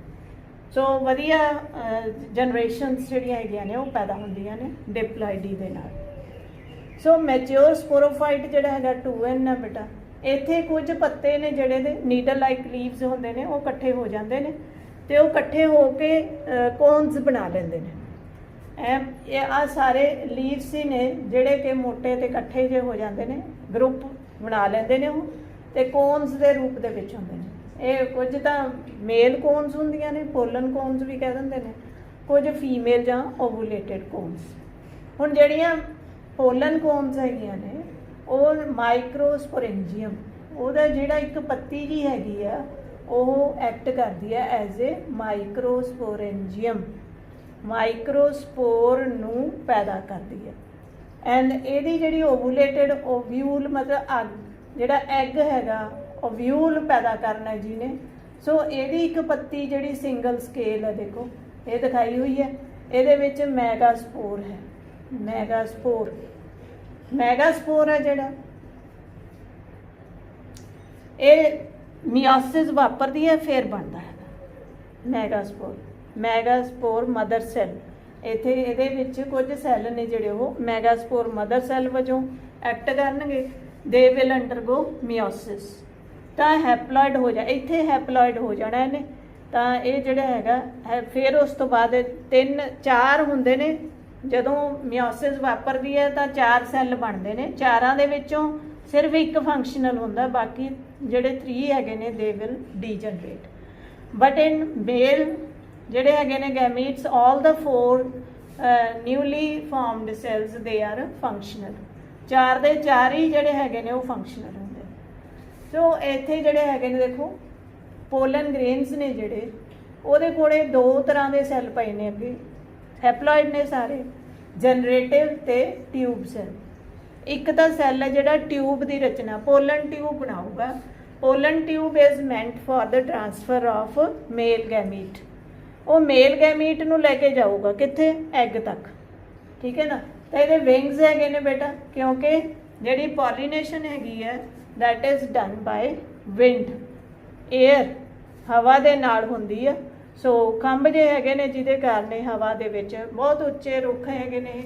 ਸੋ ਵਧੀਆ ਜਨਰੇਸ਼ਨਸ ਜਿਹੜੀਆਂ ਹੈਗੀਆਂ ਨੇ ਉਹ ਪੈਦਾ ਹੁੰਦੀਆਂ ਨੇ ਡਿਪਲੋਇਡੀ ਦੇ ਨਾਲ ਸੋ ਮੈਚਿਓਰ ਸਪੋਰੋਫਾਈਟ ਜਿਹੜਾ ਹੈਗਾ 2N ਹੈ ਬੇਟਾ ਇੱਥੇ ਕੁਝ ਪੱਤੇ ਨੇ ਜਿਹੜੇ ਦੇ ਨੀਡਲ ਲਾਈਕ ਲੀਵਸ ਹੁੰਦੇ ਨੇ ਉਹ ਇਕੱਠੇ ਹੋ ਜਾਂਦੇ ਨੇ ਤੇ ਉਹ ਇਕੱਠੇ ਹੋ ਕੇ ਕੋਨਸ ਬਣਾ ਲੈਂਦੇ ਨੇ ਇਹ ਆ ਸਾਰੇ ਲੀਵਸ ਹੀ ਨੇ ਜਿਹੜੇ ਕਿ ਮੋਟੇ ਤੇ ਇਕੱਠੇ ਜੇ ਹੋ ਜਾਂਦੇ ਨੇ ਗਰੁੱਪ ਬਣਾ ਲੈਂਦੇ ਨੇ ਉਹ ਤੇ ਕੋਨਸ ਦੇ ਰੂਪ ਦੇ ਵਿੱਚ ਹੁੰਦੇ ਨੇ ਇਹ ਕੁਝ ਤਾਂ ਮੇਲ ਕੋਨਸ ਹੁੰਦੀਆਂ ਨੇ ਪੋਲਨ ਕੋਨਸ ਵੀ ਕਹਿ ਦਿੰਦੇ ਨੇ ਕੁਝ ਫੀਮੇਲ ਜਾਂ ਓਵੂਲੇਟਡ ਕੋਨਸ ਹੁਣ ਜਿਹੜੀਆਂ ਪੋਲਨ ਕੋਨਸ ਹੈਗੀਆਂ ਨੇ ਉਹ ਮਾਈਕਰੋਸਪੋਰੈਂਜੀਅਮ ਉਹਦਾ ਜਿਹੜਾ ਇੱਕ ਪੱਤੀ ਜੀ ਹੈਗੀ ਆ ਉਹ ਐਕਟ ਕਰਦੀ ਹੈ ਐਜ਼ ਏ ਮਾਈਕਰੋਸਪੋਰੈਂਜੀਅਮ ਮਾਈਕਰੋਸਪੋਰ ਨੂੰ ਪੈਦਾ ਕਰਦੀ ਹੈ ਐਂਡ ਇਹਦੀ ਜਿਹੜੀ ਓਵੂਲੇਟਡ ਓਵਿਊਲ ਮਤਲਬ ਜਿਹੜਾ ਐਗ ਹੈਗਾ ਓਵਿਊਲ ਪੈਦਾ ਕਰਨਾ ਜਿਹਨੇ ਸੋ ਇਹਦੀ ਇੱਕ ਪੱਤੀ ਜਿਹੜੀ ਸਿੰਗਲ ਸਕੇਲ ਹੈ ਦੇਖੋ ਇਹ ਦਿਖਾਈ ਹੋਈ ਹੈ ਇਹਦੇ ਵਿੱਚ ਮੈਗਾਸਪੋਰ ਹੈ ਮੈਗਾਸਪੋਰ ਹੈ ਜਿਹੜਾ ਇਹ ਮਿਓਸਿਸ ਵਾਪਰਦੀ ਹੈ ਫਿਰ ਬਣਦਾ ਹੈ ਮੈਗਾਸਪੋਰ ਮਦਰ ਸੈੱਲ ਇੱਥੇ ਇਹਦੇ ਵਿੱਚ ਕੁਝ ਸੈੱਲ ਨੇ ਜਿਹੜੇ ਉਹ ਮੈਗਾਸਪੋਰ ਮਦਰ ਸੈੱਲ ਵਜੋਂ ਐਕਟ ਕਰਨਗੇ ਦੇ ਵਿਲ ਅੰਡਰਗੋ ਮਿਓਸਿਸ ਤਾਂ ਹੈਪਲੋਇਡ ਹੋ ਜਾ ਇੱਥੇ ਹੈਪਲੋਇਡ ਹੋ ਜਾਣਾ ਇਹਨੇ ਤਾਂ ਇਹ ਜਿਹੜਾ ਹੈਗਾ ਫਿਰ ਉਸ ਤੋਂ ਬਾਅਦ 3-4 ਹੁੰਦੇ ਨੇ ਜਦੋਂ ਮਿਓਸਿਸ ਵਾਪਰਦੀ ਹੈ ਤਾਂ 4 ਸੈੱਲ ਬਣਦੇ ਨੇ ਚਾਰਾਂ ਦੇ ਵਿੱਚੋਂ ਸਿਰਫ ਇੱਕ ਫੰਕਸ਼ਨਲ ਹੁੰਦਾ ਬਾਕੀ ਜਿਹੜੇ 3 ਹੈਗੇ ਨੇ they will degenerate but in male ਜਿਹੜੇ ਹੈਗੇ ਨੇ gametes all the 4 newly formed cells they are functional. 4 ਦੇ 4 ਹੀ ਜਿਹੜੇ ਹੈਗੇ ਨੇ ਉਹ ਫੰਕਸ਼ਨਲ ਹੁੰਦੇ। ਸੋ ਇੱਥੇ ਜਿਹੜੇ ਹੈਗੇ ਨੇ ਦੇਖੋ ਪੋਲਨ ਗ੍ਰੇਨਸ ਨੇ ਜਿਹੜੇ ਉਹਦੇ ਕੋਲੇ 2 ਤਰ੍ਹਾਂ ਦੇ ਸੈੱਲ ਪਏ ਨੇ ਅੱਗੇ, ਹੈਪਲੋਇਡ ਨੇ ਸਾਰੇ, ਜਨਰੇਟਿਵ ਤੇ ਟਿਊਬ ਸੈੱਲ। ਇੱਕ ਤਾਂ ਸੈੱਲ ਹੈ ਜਿਹੜਾ ਟਿਊਬ ਦੀ ਰਚਨਾ ਪੋਲਨ ਟਿਊਬ ਬਣਾਊਗਾ। Pollen tube is meant for the transfer of male gamete. वो मेल गैमीट ਨੂੰ ਲੈ ਕੇ ਜਾਊਗਾ ਕਿੱਥੇ, ਐਗ ਤੱਕ, ਠੀਕ ਹੈ ਨਾ। ਤਾਂ ਇਹਦੇ ਵਿੰਗਸ ਹੈਗੇ ਨੇ ਬੇਟਾ, ਕਿਉਂਕਿ ਜਿਹੜੀ ਪੋਲੀਨੇਸ਼ਨ ਹੈਗੀ ਹੈ that is done by wind, air, ਹਵਾ ਦੇ ਨਾਲ ਹੁੰਦੀ ਆ। ਸੋ ਖੰਭ ਜੇ ਹੈਗੇ ਨੇ ਜਿਹਦੇ ਕਾਰਨ ਹਵਾ ਦੇ ਵਿੱਚ ਬਹੁਤ ਉੱਚੇ ਰੁੱਖ ਹੈਗੇ ਨੇ,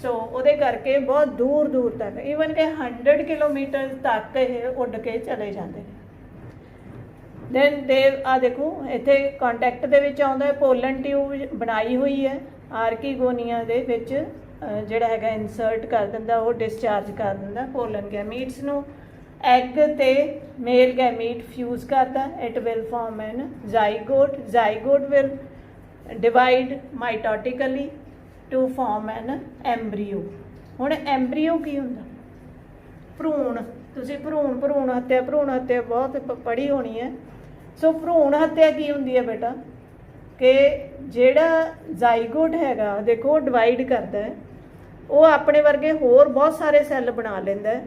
ਸੋ ਉਹਦੇ ਕਰਕੇ ਬਹੁਤ ਦੂਰ ਦੂਰ ਤੱਕ ਈਵਨ ਕਿ 100 ਕਿਲੋਮੀਟਰ ਤੱਕ ਇਹ ਉੱਡ ਕੇ ਚਲੇ ਜਾਂਦੇ ਨੇ। ਦੈਨ ਦੇ ਆ ਦੇਖੋ ਇੱਥੇ ਕੰਟੈਕਟ ਦੇ ਵਿੱਚ ਆਉਂਦਾ ਹੈ, ਪੋਲਨ ਟਿਊਬ ਬਣਾਈ ਹੋਈ ਹੈ ਆਰਕੀਗੋਨੀਆ ਦੇ ਵਿੱਚ, ਜਿਹੜਾ ਹੈਗਾ ਇਨਸਰਟ ਕਰ ਦਿੰਦਾ, ਉਹ ਡਿਸਚਾਰਜ ਕਰ ਦਿੰਦਾ ਪੋਲਨ ਗੈਮੀਟਸ ਨੂੰ। ਐਗ ਤੇ ਮੇਲ ਗੈਮੀਟ ਫਿਊਜ਼ ਕਰਦਾ, it will form an zygote. Zygote will divide mitotically to form an embryo. ਹੁਣ ਐਮਬਰੀਓ ਕੀ ਹੁੰਦਾ, ਭਰੂਣ। ਤੁਸੀਂ ਭਰੂਣ ਹੱਤਿਆ ਬਹੁਤ ਪੜ੍ਹੀ ਹੋਣੀ ਹੈ। ਸੋ ਭਰੂਣ ਹੱਤਿਆ ਕੀ ਹੁੰਦੀ ਹੈ ਬੇਟਾ, ਕਿ ਜਿਹੜਾ ਜ਼ਾਈਗੋਟ ਹੈਗਾ ਦੇਖੋ ਡਿਵਾਈਡ ਕਰਦਾ ਹੈ, ਉਹ ਆਪਣੇ ਵਰਗੇ ਹੋਰ ਬਹੁਤ ਸਾਰੇ ਸੈੱਲ ਬਣਾ ਲੈਂਦਾ ਹੈ,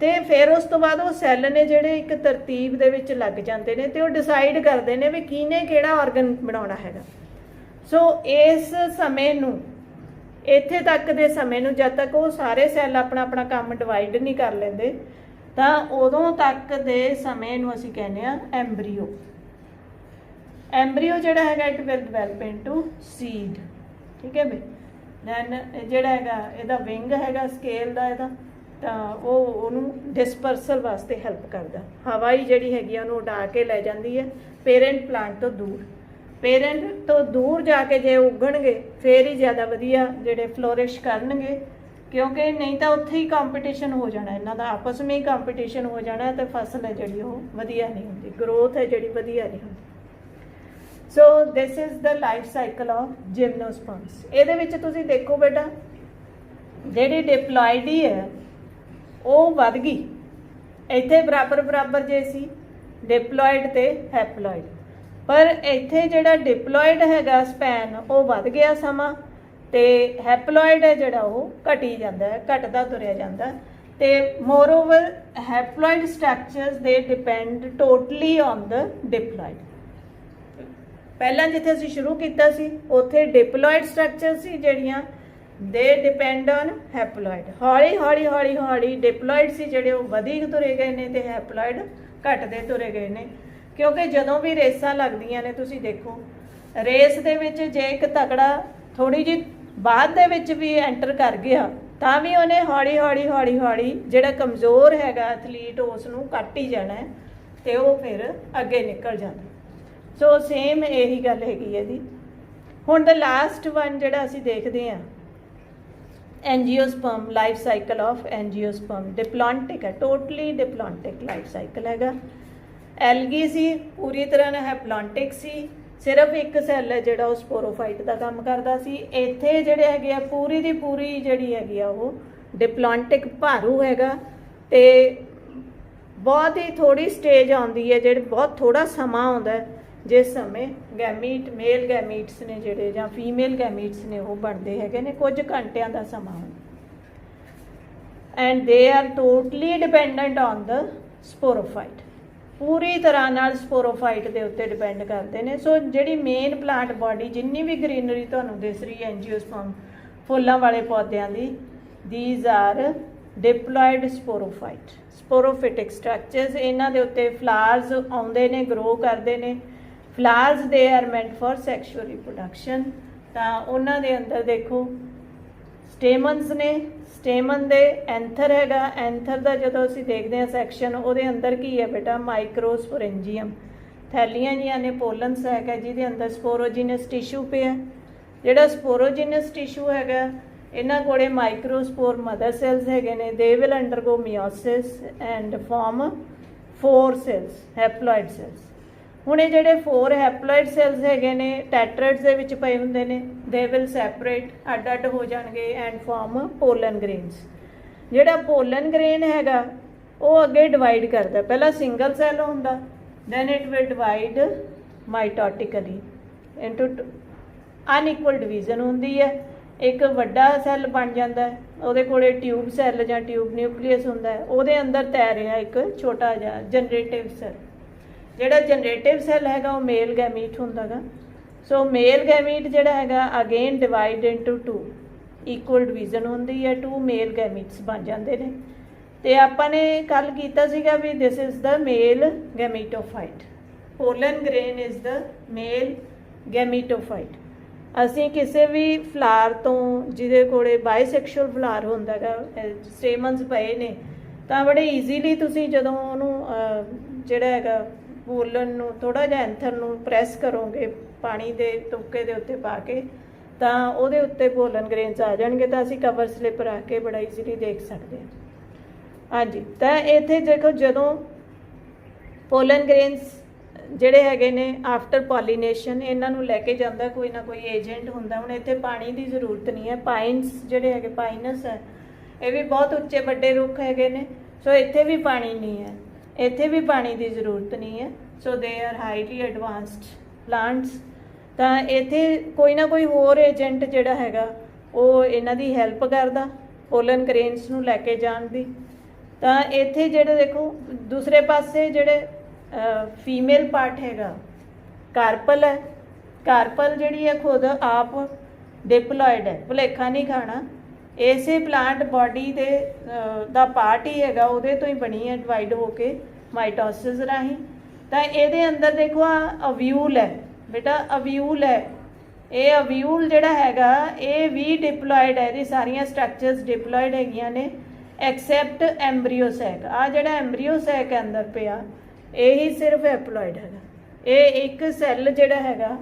ਤੇ ਫਿਰ ਉਸ ਤੋਂ ਬਾਅਦ ਉਹ ਸੈੱਲ ਨੇ ਜਿਹੜੇ ਇੱਕ ਤਰਤੀਬ ਦੇ ਵਿੱਚ ਲੱਗ ਜਾਂਦੇ ਨੇ ਤੇ ਉਹ ਡਿਸਾਈਡ ਕਰਦੇ ਨੇ ਵੀ ਕਿਹਨੇ ਕਿਹੜਾ ਆਰਗਨ ਬਣਾਉਣਾ ਹੈਗਾ। ਸੋ ਇਸ ਸਮੇਂ ਨੂੰ, ਇੱਥੇ ਤੱਕ ਦੇ ਸਮੇਂ ਨੂੰ, ਜਦ ਤੱਕ ਉਹ ਸਾਰੇ ਸੈੱਲ ਆਪਣਾ ਆਪਣਾ ਕੰਮ ਡਿਵਾਈਡ ਨਹੀਂ ਕਰ ਲੈਂਦੇ, ਤਾਂ ਉਦੋਂ ਤੱਕ ਦੇ ਸਮੇਂ ਨੂੰ ਅਸੀਂ ਕਹਿੰਦੇ ਆ ਐਮਬਰੀਓ। ਐਮਬਰੀਓ ਜਿਹੜਾ ਹੈਗਾ it will develop into seed, ਠੀਕ ਹੈ ਬਈ। ਦੈਨ ਜਿਹੜਾ ਹੈਗਾ ਇਹਦਾ ਵਿੰਗ ਹੈਗਾ ਸਕੇਲ ਦਾ ਇਹਦਾ, ਤਾਂ ਉਹ ਉਹਨੂੰ ਡਿਸਪਰਸਲ ਵਾਸਤੇ ਹੈਲਪ ਕਰਦਾ। ਹਵਾ ਹੀ ਜਿਹੜੀ ਹੈਗੀ ਆ ਉਹਨੂੰ ਉਡਾ ਕੇ ਲੈ ਜਾਂਦੀ ਹੈ ਪੇਰੈਂਟ ਪਲਾਂਟ ਤੋਂ ਦੂਰ। ਪੇਰੈਂਟ ਤੋਂ ਦੂਰ ਜਾ ਕੇ ਜੇ ਉੱਗਣਗੇ ਫੇਰ ਹੀ ਜ਼ਿਆਦਾ ਵਧੀਆ ਜਿਹੜੇ ਫਲੋਰਿਸ਼ ਕਰਨਗੇ, ਕਿਉਂਕਿ ਨਹੀਂ ਤਾਂ ਉੱਥੇ ਹੀ ਕੰਪੀਟੀਸ਼ਨ ਹੋ ਜਾਣਾ, ਇਹਨਾਂ ਦਾ ਆਪਸ ਵਿੱਚ ਹੀ ਕੰਪੀਟੀਸ਼ਨ ਹੋ ਜਾਣਾ, ਤੇ ਫਸਲ ਹੈ ਜਿਹੜੀ ਉਹ ਵਧੀਆ ਨਹੀਂ ਹੁੰਦੀ, ਗਰੋਥ ਹੈ ਜਿਹੜੀ ਵਧੀਆ ਨਹੀਂ ਹੁੰਦੀ। So this is the life cycle of gymnosperms. ਇਹਦੇ ਵਿੱਚ ਤੁਸੀਂ ਦੇਖੋ ਬੇਟਾ ਜਿਹੜੀ ਡਿਪਲੋਇਡੀ ਹੈ ਉਹ ਵੱਧ ਗਈ, ਇੱਥੇ ਬਰਾਬਰ ਜੇ ਸੀ ਡਿਪਲੋਇਡ ਤੇ ਹੈਪਲੋਇਡ, ਪਰ ਇੱਥੇ ਜਿਹੜਾ ਡਿਪਲੋਇਡ ਹੈਗਾ ਸਪੈਨ ਉਹ ਵੱਧ ਗਿਆ ਸਮਾਂ, ਤੇ ਹੈਪਲੋਇਡ ਹੈ ਜਿਹੜਾ ਉਹ ਘਟੀ ਜਾਂਦਾ ਹੈ, ਘਟਦਾ ਤੁਰਿਆ ਜਾਂਦਾ। ਤੇ ਮੋਰਓਵਰ ਹੈਪਲੋਇਡ ਸਟਰਕਚਰਸ ਦੇ depend totally on the deployed. ਪਹਿਲਾਂ ਜਿੱਥੇ ਅਸੀਂ ਸ਼ੁਰੂ ਕੀਤਾ ਸੀ ਉੱਥੇ ਡਿਪਲੋਇਡ ਸਟਰਕਚਰ ਸੀ ਜਿਹੜੀਆਂ ਦੇ ਡਿਪੈਂਡ ਔਨ ਹੈਪਲੋਇਡ। ਹੌਲੀ ਡਿਪਲੋਇਡ ਸੀ ਜਿਹੜੇ ਉਹ ਵਧੀ ਤੁਰੇ ਗਏ ਨੇ ਤੇ ਹੈਪਲੋਇਡ ਘਟਦੇ ਤੁਰੇ ਗਏ ਨੇ, ਕਿਉਂਕਿ ਜਦੋਂ ਵੀ ਰੇਸਾਂ ਲੱਗਦੀਆਂ ਨੇ ਤੁਸੀਂ ਦੇਖੋ ਰੇਸ ਦੇ ਵਿੱਚ ਜੇ ਇੱਕ ਤਕੜਾ ਥੋੜੀ ਜਿਹੀ ਬਾਅਦ ਦੇ ਵਿੱਚ ਵੀ ਐਂਟਰ ਕਰ ਗਿਆ ਤਾਂ ਵੀ ਉਹਨੇ ਹੌਲੀ ਜਿਹੜਾ ਕਮਜ਼ੋਰ ਹੈਗਾ ਐਥਲੀਟ ਉਸ ਨੂੰ ਕੱਟ ਹੀ ਜਾਣਾ ਹੈ ਤੇ ਉਹ ਫਿਰ ਅੱਗੇ ਨਿਕਲ ਜਾਂਦਾ। ਸੋ ਸੇਮ ਇਹੀ ਗੱਲ ਹੈਗੀ ਹੈ ਜੀ। ਹੁਣ ਦਾ ਲਾਸਟ ਵਨ ਜਿਹੜਾ ਅਸੀਂ ਦੇਖਦੇ ਹਾਂ angiosperm, life cycle of angiosperm diplontic है, टोटली डिप्लॉन्टिक लाइफ साइकिल हैगा। एल्गी सी पूरी तरह ना हैप्लॉन्टिक सी, सिर्फ एक सैल है ਜਿਹੜਾ ਉਹ स्पोरोफाइट ਦਾ ਕੰਮ ਕਰਦਾ ਸੀ। ਇੱਥੇ ਜਿਹੜੇ ਹੈਗੇ ਆ ਪੂਰੀ ਦੀ ਪੂਰੀ ਜਿਹੜੀ ਹੈਗੀ ਆ ਉਹ ਡਿਪਲॉन्टिक ਭਾਰੂ ਹੈਗਾ, ਤੇ ਬਹੁਤ ਹੀ ਥੋੜੀ ਸਟੇਜ ਆਉਂਦੀ ਹੈ ਜਿਹੜੀ ਬਹੁਤ ਥੋੜਾ ਸਮਾਂ ਆਉਂਦਾ ਹੈ जिस समय गैमीट मेल गैमीट्स ने जोड़े या फीमेल गैमीट्स ने वो बनते हैं ने कुछ घंटिया का समा and they are totally dependent on the sporophyte, पूरी तरह नाल स्पोरोफाइट के उत्ते डिपेंड करते हैं। सो जी मेन प्लांट बॉडी जिन्नी भी ग्रीनरी तुहानूं दिस रही है एंजियोस्पर्म फुल्लां वाले पौधों की, these are diploid sporophyte, sporophytic structures. इन्हां दे उत्ते फ्लावर्स आउंदे ने, ग्रो करते हैं। Flowers they are meant for sexual reproduction. तो उन्होंने अंदर देखो स्टेमन्स ने, स्टेमन दे एंथर हैगा, एंथर का जो असीं देखते हैं सैक्शन वो अंदर की है बेटा माइक्रोस्पोरेंजियम, थैलियां जिहां ने पोलन्स हैगा जिहदे अंदर स्पोरोजीनस टिशू पे है। जिहड़ा स्पोरोजीनस टिशू हैगा इन्हां कोले माइक्रोस्पोर मदर सैल्स हैगे ने, they will undergo meiosis and form 4 cells haploid cells. ਹੁਣ ਇਹ ਜਿਹੜੇ 4 ਹੈਪਲੋਇਡ ਸੈਲਸ ਹੈਗੇ ਨੇ ਟੈਟਰਾइड्स ਦੇ ਵਿੱਚ ਪਏ ਹੁੰਦੇ ਨੇ, ਦੇ ਵਿਲ ਸੈਪਰੇਟ, ਅੱਡ ਅੱਡ ਹੋ ਜਾਣਗੇ ਐਂਡ ਫਾਰਮ ਪੋਲਨ ਗ੍ਰੇਨਸ। ਜਿਹੜਾ ਪੋਲਨ ਗ੍ਰੇਨ ਹੈਗਾ ਉਹ ਅੱਗੇ ਡਿਵਾਈਡ ਕਰਦਾ, ਪਹਿਲਾਂ ਸਿੰਗਲ ਸੈੱਲ ਹੁੰਦਾ, then it will divide mitotically into unequal division ਹੁੰਦੀ ਹੈ। ਇੱਕ ਵੱਡਾ ਸੈੱਲ ਬਣ ਜਾਂਦਾ ਹੈ, ਉਹਦੇ ਕੋਲੇ ਟਿਊਬ ਸੈੱਲ ਜਾਂ ਟਿਊਬ ਨਿਊਕਲੀਅਸ ਹੁੰਦਾ ਹੈ, ਉਹਦੇ ਅੰਦਰ ਤੈਰ ਰਿਹਾ ਇੱਕ ਛੋਟਾ ਜਿਹਾ ਜਨਰੇਟਿਵ ਸੈੱਲ। ਜਿਹੜਾ ਜਨਰੇਟਿਵ ਸੈੱਲ ਹੈਗਾ ਉਹ ਮੇਲ ਗੈਮੀਟ ਹੁੰਦਾ ਗਾ। ਸੋ ਮੇਲ ਗੈਮੀਟ ਜਿਹੜਾ ਹੈਗਾ again divide into 2 equal division ਹੁੰਦੀ ਹੈ, 2 ਮੇਲ ਗੈਮੀਟਸ ਬਣ ਜਾਂਦੇ ਨੇ। ਤੇ ਆਪਾਂ ਨੇ ਕੱਲ ਕੀਤਾ ਸੀਗਾ ਵੀ this is the male gametophyte, pollen grain is the male gametophyte. ਅਸੀਂ ਕਿਸੇ ਵੀ ਫਲਾਰ ਤੋਂ ਜਿਹਦੇ ਕੋਲੇ ਬਾਇਸੈਕਸ਼ੁਅਲ ਫਲਾਰ ਹੁੰਦਾ ਗਾ, ਸਟੇਮਨਸ ਪਏ ਨੇ, ਤਾਂ ਬੜੇ ਈਜ਼ੀਲੀ ਤੁਸੀਂ ਜਦੋਂ ਉਹਨੂੰ ਜਿਹੜਾ ਹੈਗਾ ਪੋਲਨ ਨੂੰ ਥੋੜ੍ਹਾ ਜਿਹਾ ਐਂਥਰ ਨੂੰ ਪ੍ਰੈਸ ਕਰੋਗੇ ਪਾਣੀ ਦੇ ਤੁਪਕੇ ਦੇ ਉੱਤੇ ਪਾ ਕੇ, ਤਾਂ ਉਹਦੇ ਉੱਤੇ ਪੋਲਨ ਗ੍ਰੇਨਸ ਆ ਜਾਣਗੇ। ਤਾਂ ਅਸੀਂ ਕਵਰ ਸਲਿੱਪ ਰੱਖ ਕੇ ਬੜਾ ਈਜ਼ੀਲੀ ਦੇਖ ਸਕਦੇ ਹਾਂ। ਹਾਂਜੀ, ਤਾਂ ਇੱਥੇ ਦੇਖੋ ਜਦੋਂ ਪੋਲਨ ਗ੍ਰੇਨਸ ਜਿਹੜੇ ਹੈਗੇ ਨੇ ਆਫਟਰ ਪੋਲੀਨੇਸ਼ਨ ਇਹਨਾਂ ਨੂੰ ਲੈ ਕੇ ਜਾਂਦਾ ਕੋਈ ਨਾ ਕੋਈ ਏਜੰਟ ਹੁੰਦਾ। ਹੁਣ ਇੱਥੇ ਪਾਣੀ ਦੀ ਜ਼ਰੂਰਤ ਨਹੀਂ ਹੈ, ਪਾਈਨਸ ਜਿਹੜੇ ਹੈਗੇ, ਪਾਈਨਸ ਹੈ, ਇਹ ਵੀ ਬਹੁਤ ਉੱਚੇ ਵੱਡੇ ਰੁੱਖ ਹੈਗੇ ਨੇ, ਸੋ ਇੱਥੇ ਵੀ ਪਾਣੀ ਨਹੀਂ ਹੈ, ਇੱਥੇ ਵੀ ਪਾਣੀ ਦੀ ਜ਼ਰੂਰਤ ਨਹੀਂ ਹੈ। ਸੋ they are highly advanced plants. ਤਾਂ ਇੱਥੇ ਕੋਈ ਨਾ ਕੋਈ ਹੋਰ ਏਜੰਟ ਜਿਹੜਾ ਹੈਗਾ ਉਹ ਇਹਨਾਂ ਦੀ ਹੈਲਪ ਕਰਦਾ ਪੋਲਨ ਗ੍ਰੇਨਸ ਨੂੰ ਲੈ ਕੇ ਜਾਣ ਦੀ। ਤਾਂ ਇੱਥੇ ਜਿਹੜੇ ਦੇਖੋ ਦੂਸਰੇ ਪਾਸੇ ਜਿਹੜੇ ਫੀਮੇਲ ਪਾਰਟ ਹੈਗਾ ਕਾਰਪਲ ਹੈ, ਕਾਰਪਲ ਜਿਹੜੀ ਹੈ ਖੁਦ ਆਪ ਡਿਪਲੋਇਡ ਹੈ, ਭੁਲੇਖਾ ਨਹੀਂ ਖਾਣਾ, ਇਸੇ ਪਲਾਂਟ ਬਾਡੀ ਦੇ ਦਾ ਪਾਰਟ ਹੀ ਹੈਗਾ, ਉਹਦੇ ਤੋਂ ਹੀ ਬਣੀ ਹੈ ਡਿਵਾਈਡ ਹੋ ਕੇ ਮਾਈਟੋਸਿਸ ਰਾਹੀਂ। ਤਾਂ ਇਹਦੇ ਅੰਦਰ ਦੇਖੋ ਆ ਅਵਿਊਲ ਹੈ ਬੇਟਾ, ਅਵਿਊਲ ਹੈ, ਇਹ ਅਵਿਊਲ ਜਿਹੜਾ ਹੈਗਾ ਇਹ ਵੀ ਡਿਪਲੋਇਡ ਹੈ, ਇਹਦੀ ਸਾਰੀਆਂ ਸਟਰਕਚਰਸ ਡਿਪਲੋਇਡ ਹੈਗੀਆਂ ਨੇ ਐਕਸੈਪਟ ਐਮਬਰੀਓਸੈਕ। ਆ ਜਿਹੜਾ ਐਮਬਰੀਓਸੈਕ ਅੰਦਰ ਪਿਆ ਇਹੀ ਸਿਰਫ ਹੈਪਲੋਇਡ ਹੈਗਾ। ਇਹ ਇੱਕ ਸੈੱਲ ਜਿਹੜਾ ਹੈਗਾ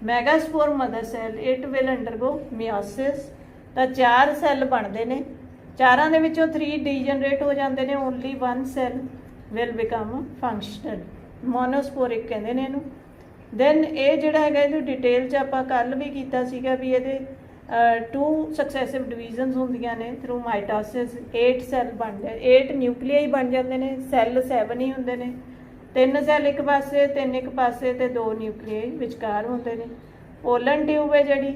ਮੈਗਾਸਪੋਰ ਮਦਰ ਸੈੱਲ, ਇਟ ਵਿਲ ਅੰਡਰਗੋ ਮਿਓਸਿਸ। ਤਾਂ 4 ਸੈੱਲ ਬਣਦੇ ਨੇ, ਚਾਰਾਂ ਦੇ ਵਿੱਚੋਂ 3 ਡੀਜਨਰੇਟ ਹੋ ਜਾਂਦੇ ਨੇ, only 1 cell will become functional, monosporic ਕਹਿੰਦੇ ਨੇ ਇਹਨੂੰ। ਦੈਨ ਇਹ ਜਿਹੜਾ ਹੈਗਾ ਇਹਦੀ ਡਿਟੇਲ 'ਚ ਆਪਾਂ ਕੱਲ ਵੀ ਕੀਤਾ ਸੀਗਾ ਵੀ ਇਹਦੇ 2 ਸਕਸੈਸਿਵ ਡਿਵੀਜ਼ਨਸ ਹੁੰਦੀਆਂ ਨੇ ਥਰੂ ਮਾਈਟੋਸਿਸ, 8 ਸੈੱਲ ਬਣਦੇ, 8 ਨਿਊਕਲੀਆਈ ਬਣ ਜਾਂਦੇ ਨੇ, ਸੈੱਲ 7 ਹੀ ਹੁੰਦੇ ਨੇ, 3 ਸੈੱਲ ਇੱਕ ਪਾਸੇ, 3 ਇੱਕ ਪਾਸੇ ਤੇ 2 ਨਿਊਕਲੀਆਈ ਵਿਚਕਾਰ ਹੁੰਦੇ ਨੇ। ਪੋਲਨ ਟਿਊਬ ਹੈ ਜਿਹੜੀ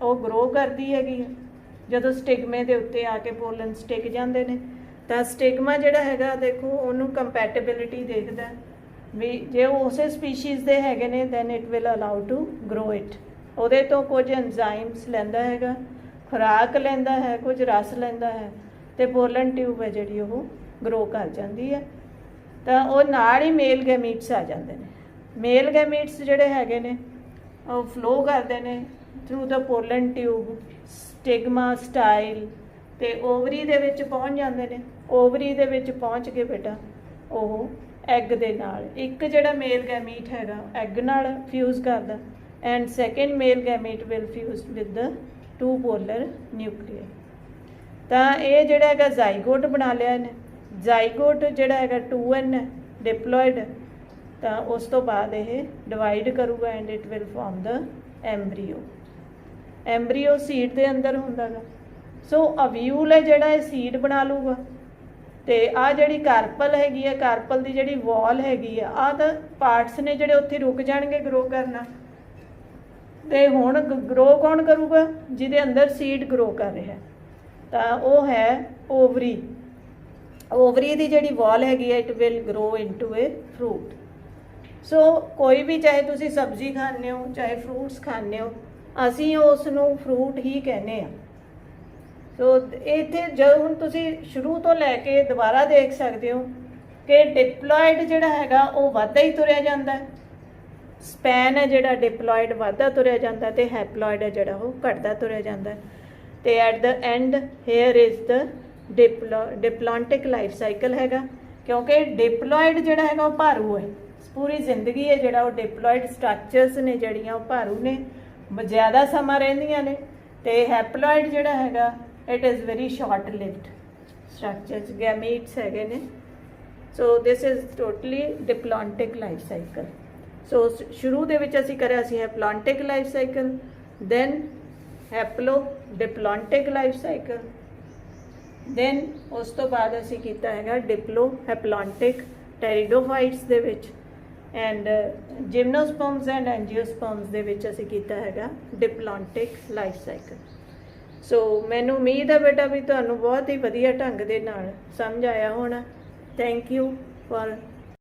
ਉਹ ਗਰੋ ਕਰਦੀ ਹੈਗੀ, ਜਦੋਂ ਸਟਿਗਮੇ ਦੇ ਉੱਤੇ ਆ ਕੇ ਪੋਲਨ ਸਟਿਕ ਜਾਂਦੇ ਨੇ ਤਾਂ ਸਟਿਗਮਾ ਜਿਹੜਾ ਹੈਗਾ ਦੇਖੋ ਉਹਨੂੰ ਕੰਪੈਟੇਬਿਲਿਟੀ ਦੇਖਦਾ ਵੀ ਜੇ ਉਹ ਉਸੇ ਸਪੀਸ਼ੀਜ਼ ਦੇ ਹੈਗੇ ਨੇ then it will allow to grow it. ਉਹਦੇ ਤੋਂ ਕੁਝ ਐਂਜ਼ਾਈਮਸ ਲੈਂਦਾ ਹੈਗਾ, ਖੁਰਾਕ ਲੈਂਦਾ ਹੈ, ਕੁਝ ਰਸ ਲੈਂਦਾ ਹੈ, ਤੇ ਪੋਲਨ ਟਿਊਬ ਹੈ ਜਿਹੜੀ ਉਹ ਗਰੋ ਕਰ ਜਾਂਦੀ ਹੈ। ਤਾਂ ਉਹ ਨਾਲ ਹੀ ਮੇਲ ਗੈਮੀਟਸ ਆ ਜਾਂਦੇ ਨੇ। ਮੇਲ ਗੈਮੀਟਸ ਜਿਹੜੇ ਹੈਗੇ ਨੇ ਉਹ ਫਲੋ ਕਰਦੇ ਨੇ ਥਰੂ ਦ ਪੋਲਨ ਟਿਊਬ, ਸਟਿਗਮਾ, ਸਟਾਈਲ, ਤੇ ਓਵਰੀ ਦੇ ਵਿੱਚ ਪਹੁੰਚ ਜਾਂਦੇ ਨੇ। ਓਵਰੀ ਦੇ ਵਿੱਚ ਪਹੁੰਚ ਕੇ ਬੇਟਾ ਉਹ ਐਗ ਦੇ ਨਾਲ, ਇੱਕ ਜਿਹੜਾ ਮੇਲ ਗੈਮੀਟ ਹੈਗਾ ਐਗ ਨਾਲ ਫਿਊਜ਼ ਕਰਦਾ and second male gamete will fuse with the 2 polar nuclei. ਤਾਂ ਇਹ ਜਿਹੜਾ ਹੈਗਾ ਜ਼ਾਈਗੋਟ ਬਣਾ ਲਿਆ ਇਹਨੇ। ਜ਼ਾਈਗੋਟ ਜਿਹੜਾ ਹੈਗਾ 2n ਹੈ, ਡਿਪਲੋਇਡ, ਤਾਂ ਉਸ ਤੋਂ ਬਾਅਦ ਇਹ ਡਿਵਾਈਡ ਕਰੂਗਾ and it will form the embryo. Embryo seed ਦੇ ਅੰਦਰ ਹੁੰਦਾ ਗਾ। ਸੋ ਅਵਿਊਲ ਹੈ ਜਿਹੜਾ ਇਹ ਸੀਡ ਬਣਾ ਲੂਗਾ। ਤੇ ਆ ਜਿਹੜੀ ਕਾਰਪਲ ਹੈਗੀ ਹੈ, ਕਾਰਪਲ ਦੀ ਜਿਹੜੀ ਵਾਲ ਹੈਗੀ ਆ, ਆਹ ਤਾਂ ਪਾਰਟਸ ਨੇ ਜਿਹੜੇ ਉੱਥੇ ਰੁਕ ਜਾਣਗੇ ਗਰੋ ਕਰਨਾ। ਤੇ ਹੁਣ ਗਰੋ ਕੌਣ ਕਰੂਗਾ? ਜਿਹਦੇ ਅੰਦਰ ਸੀਡ ਗਰੋ ਕਰ ਰਿਹਾ, ਤਾਂ ਉਹ ਹੈ ਓਵਰੀ। ਓਵਰੀ ਦੀ ਜਿਹੜੀ ਵਾਲ ਹੈਗੀ ਹੈ it will grow into a fruit. So ਕੋਈ ਵੀ, ਚਾਹੇ ਤੁਸੀਂ ਸਬਜ਼ੀ ਖਾਂਦੇ ਹੋ ਚਾਹੇ ਫਰੂਟਸ ਖਾਂਦੇ ਹੋ, ਅਸੀਂ ਉਸ ਨੂੰ ਫਰੂਟ ਹੀ ਕਹਿੰਦੇ ਆ। ਸੋ ਇੱਥੇ ਜਦੋਂ ਹੁਣ ਤੁਸੀਂ ਸ਼ੁਰੂ ਤੋਂ ਲੈ ਕੇ ਦੁਬਾਰਾ ਦੇਖ ਸਕਦੇ ਹੋ ਕਿ ਡਿਪਲੋਇਡ ਜਿਹੜਾ ਹੈਗਾ ਉਹ ਵੱਧਦਾ ਹੀ ਤੁਰਿਆ ਜਾਂਦਾ ਹੈ, ਸਪੈਨ ਹੈ ਜਿਹੜਾ ਡਿਪਲੋਇਡ ਵੱਧਦਾ ਤੁਰਿਆ ਜਾਂਦਾ, ਤੇ ਹੈਪਲੋਇਡ ਹੈ ਜਿਹੜਾ ਉਹ ਘਟਦਾ ਤੁਰਿਆ ਜਾਂਦਾ। ਤੇ at the end here is the diplontic life cycle ਹੈਗਾ, ਕਿਉਂਕਿ ਡਿਪਲੋਇਡ ਜਿਹੜਾ ਹੈਗਾ ਉਹ ਭਾਰੂ ਹੈ, ਪੂਰੀ ਜ਼ਿੰਦਗੀ ਹੈ ਜਿਹੜਾ ਉਹ ਡਿਪਲੋਇਡ ਸਟਰਕਚਰਸ ਨੇ ਜਿਹੜੀਆਂ ਉਹ ਭਾਰੂ ਨੇ, ਜ਼ਿਆਦਾ ਸਮਾਂ ਰਹਿੰਦੀਆਂ ਨੇ। ਤੇ ਹੈਪਲੋਇਡ ਜਿਹੜਾ ਹੈਗਾ it is very short lived structures, gametes ਹੈਗੇ ਨੇ। So this is totally diplontic life cycle. So ਸ਼ੁਰੂ ਦੇ ਵਿੱਚ ਅਸੀਂ ਕਰਿਆ ਸੀ haplontic life cycle, then haplodiplontic life cycle, then ਉਸ ਤੋਂ ਬਾਅਦ ਅਸੀਂ ਕੀਤਾ ਹੈਗਾ ਡਿਪਲੋ ਹੈਪਲੌਂਟਿਕ ਟੈਰੀਡੋਫਾਈਟਸ ਦੇ ਵਿੱਚ, ਐਂਡ ਜਿਮਨੋਸਪਰਮਸ ਐਂਡ ਐਂਜੀਓਸਪਰਮਸ ਦੇ ਵਿੱਚ ਅਸੀਂ ਕੀਤਾ ਹੈਗਾ ਡਿਪਲੌਂਟਿਕ ਲਾਈਫ ਸਾਈਕਲ। ਸੋ ਮੈਨੂੰ ਉਮੀਦ ਹੈ ਬੇਟਾ ਵੀ ਤੁਹਾਨੂੰ ਬਹੁਤ ਹੀ ਵਧੀਆ ਢੰਗ ਦੇ ਨਾਲ ਸਮਝ ਆਇਆ ਹੋਣਾ। Thank you for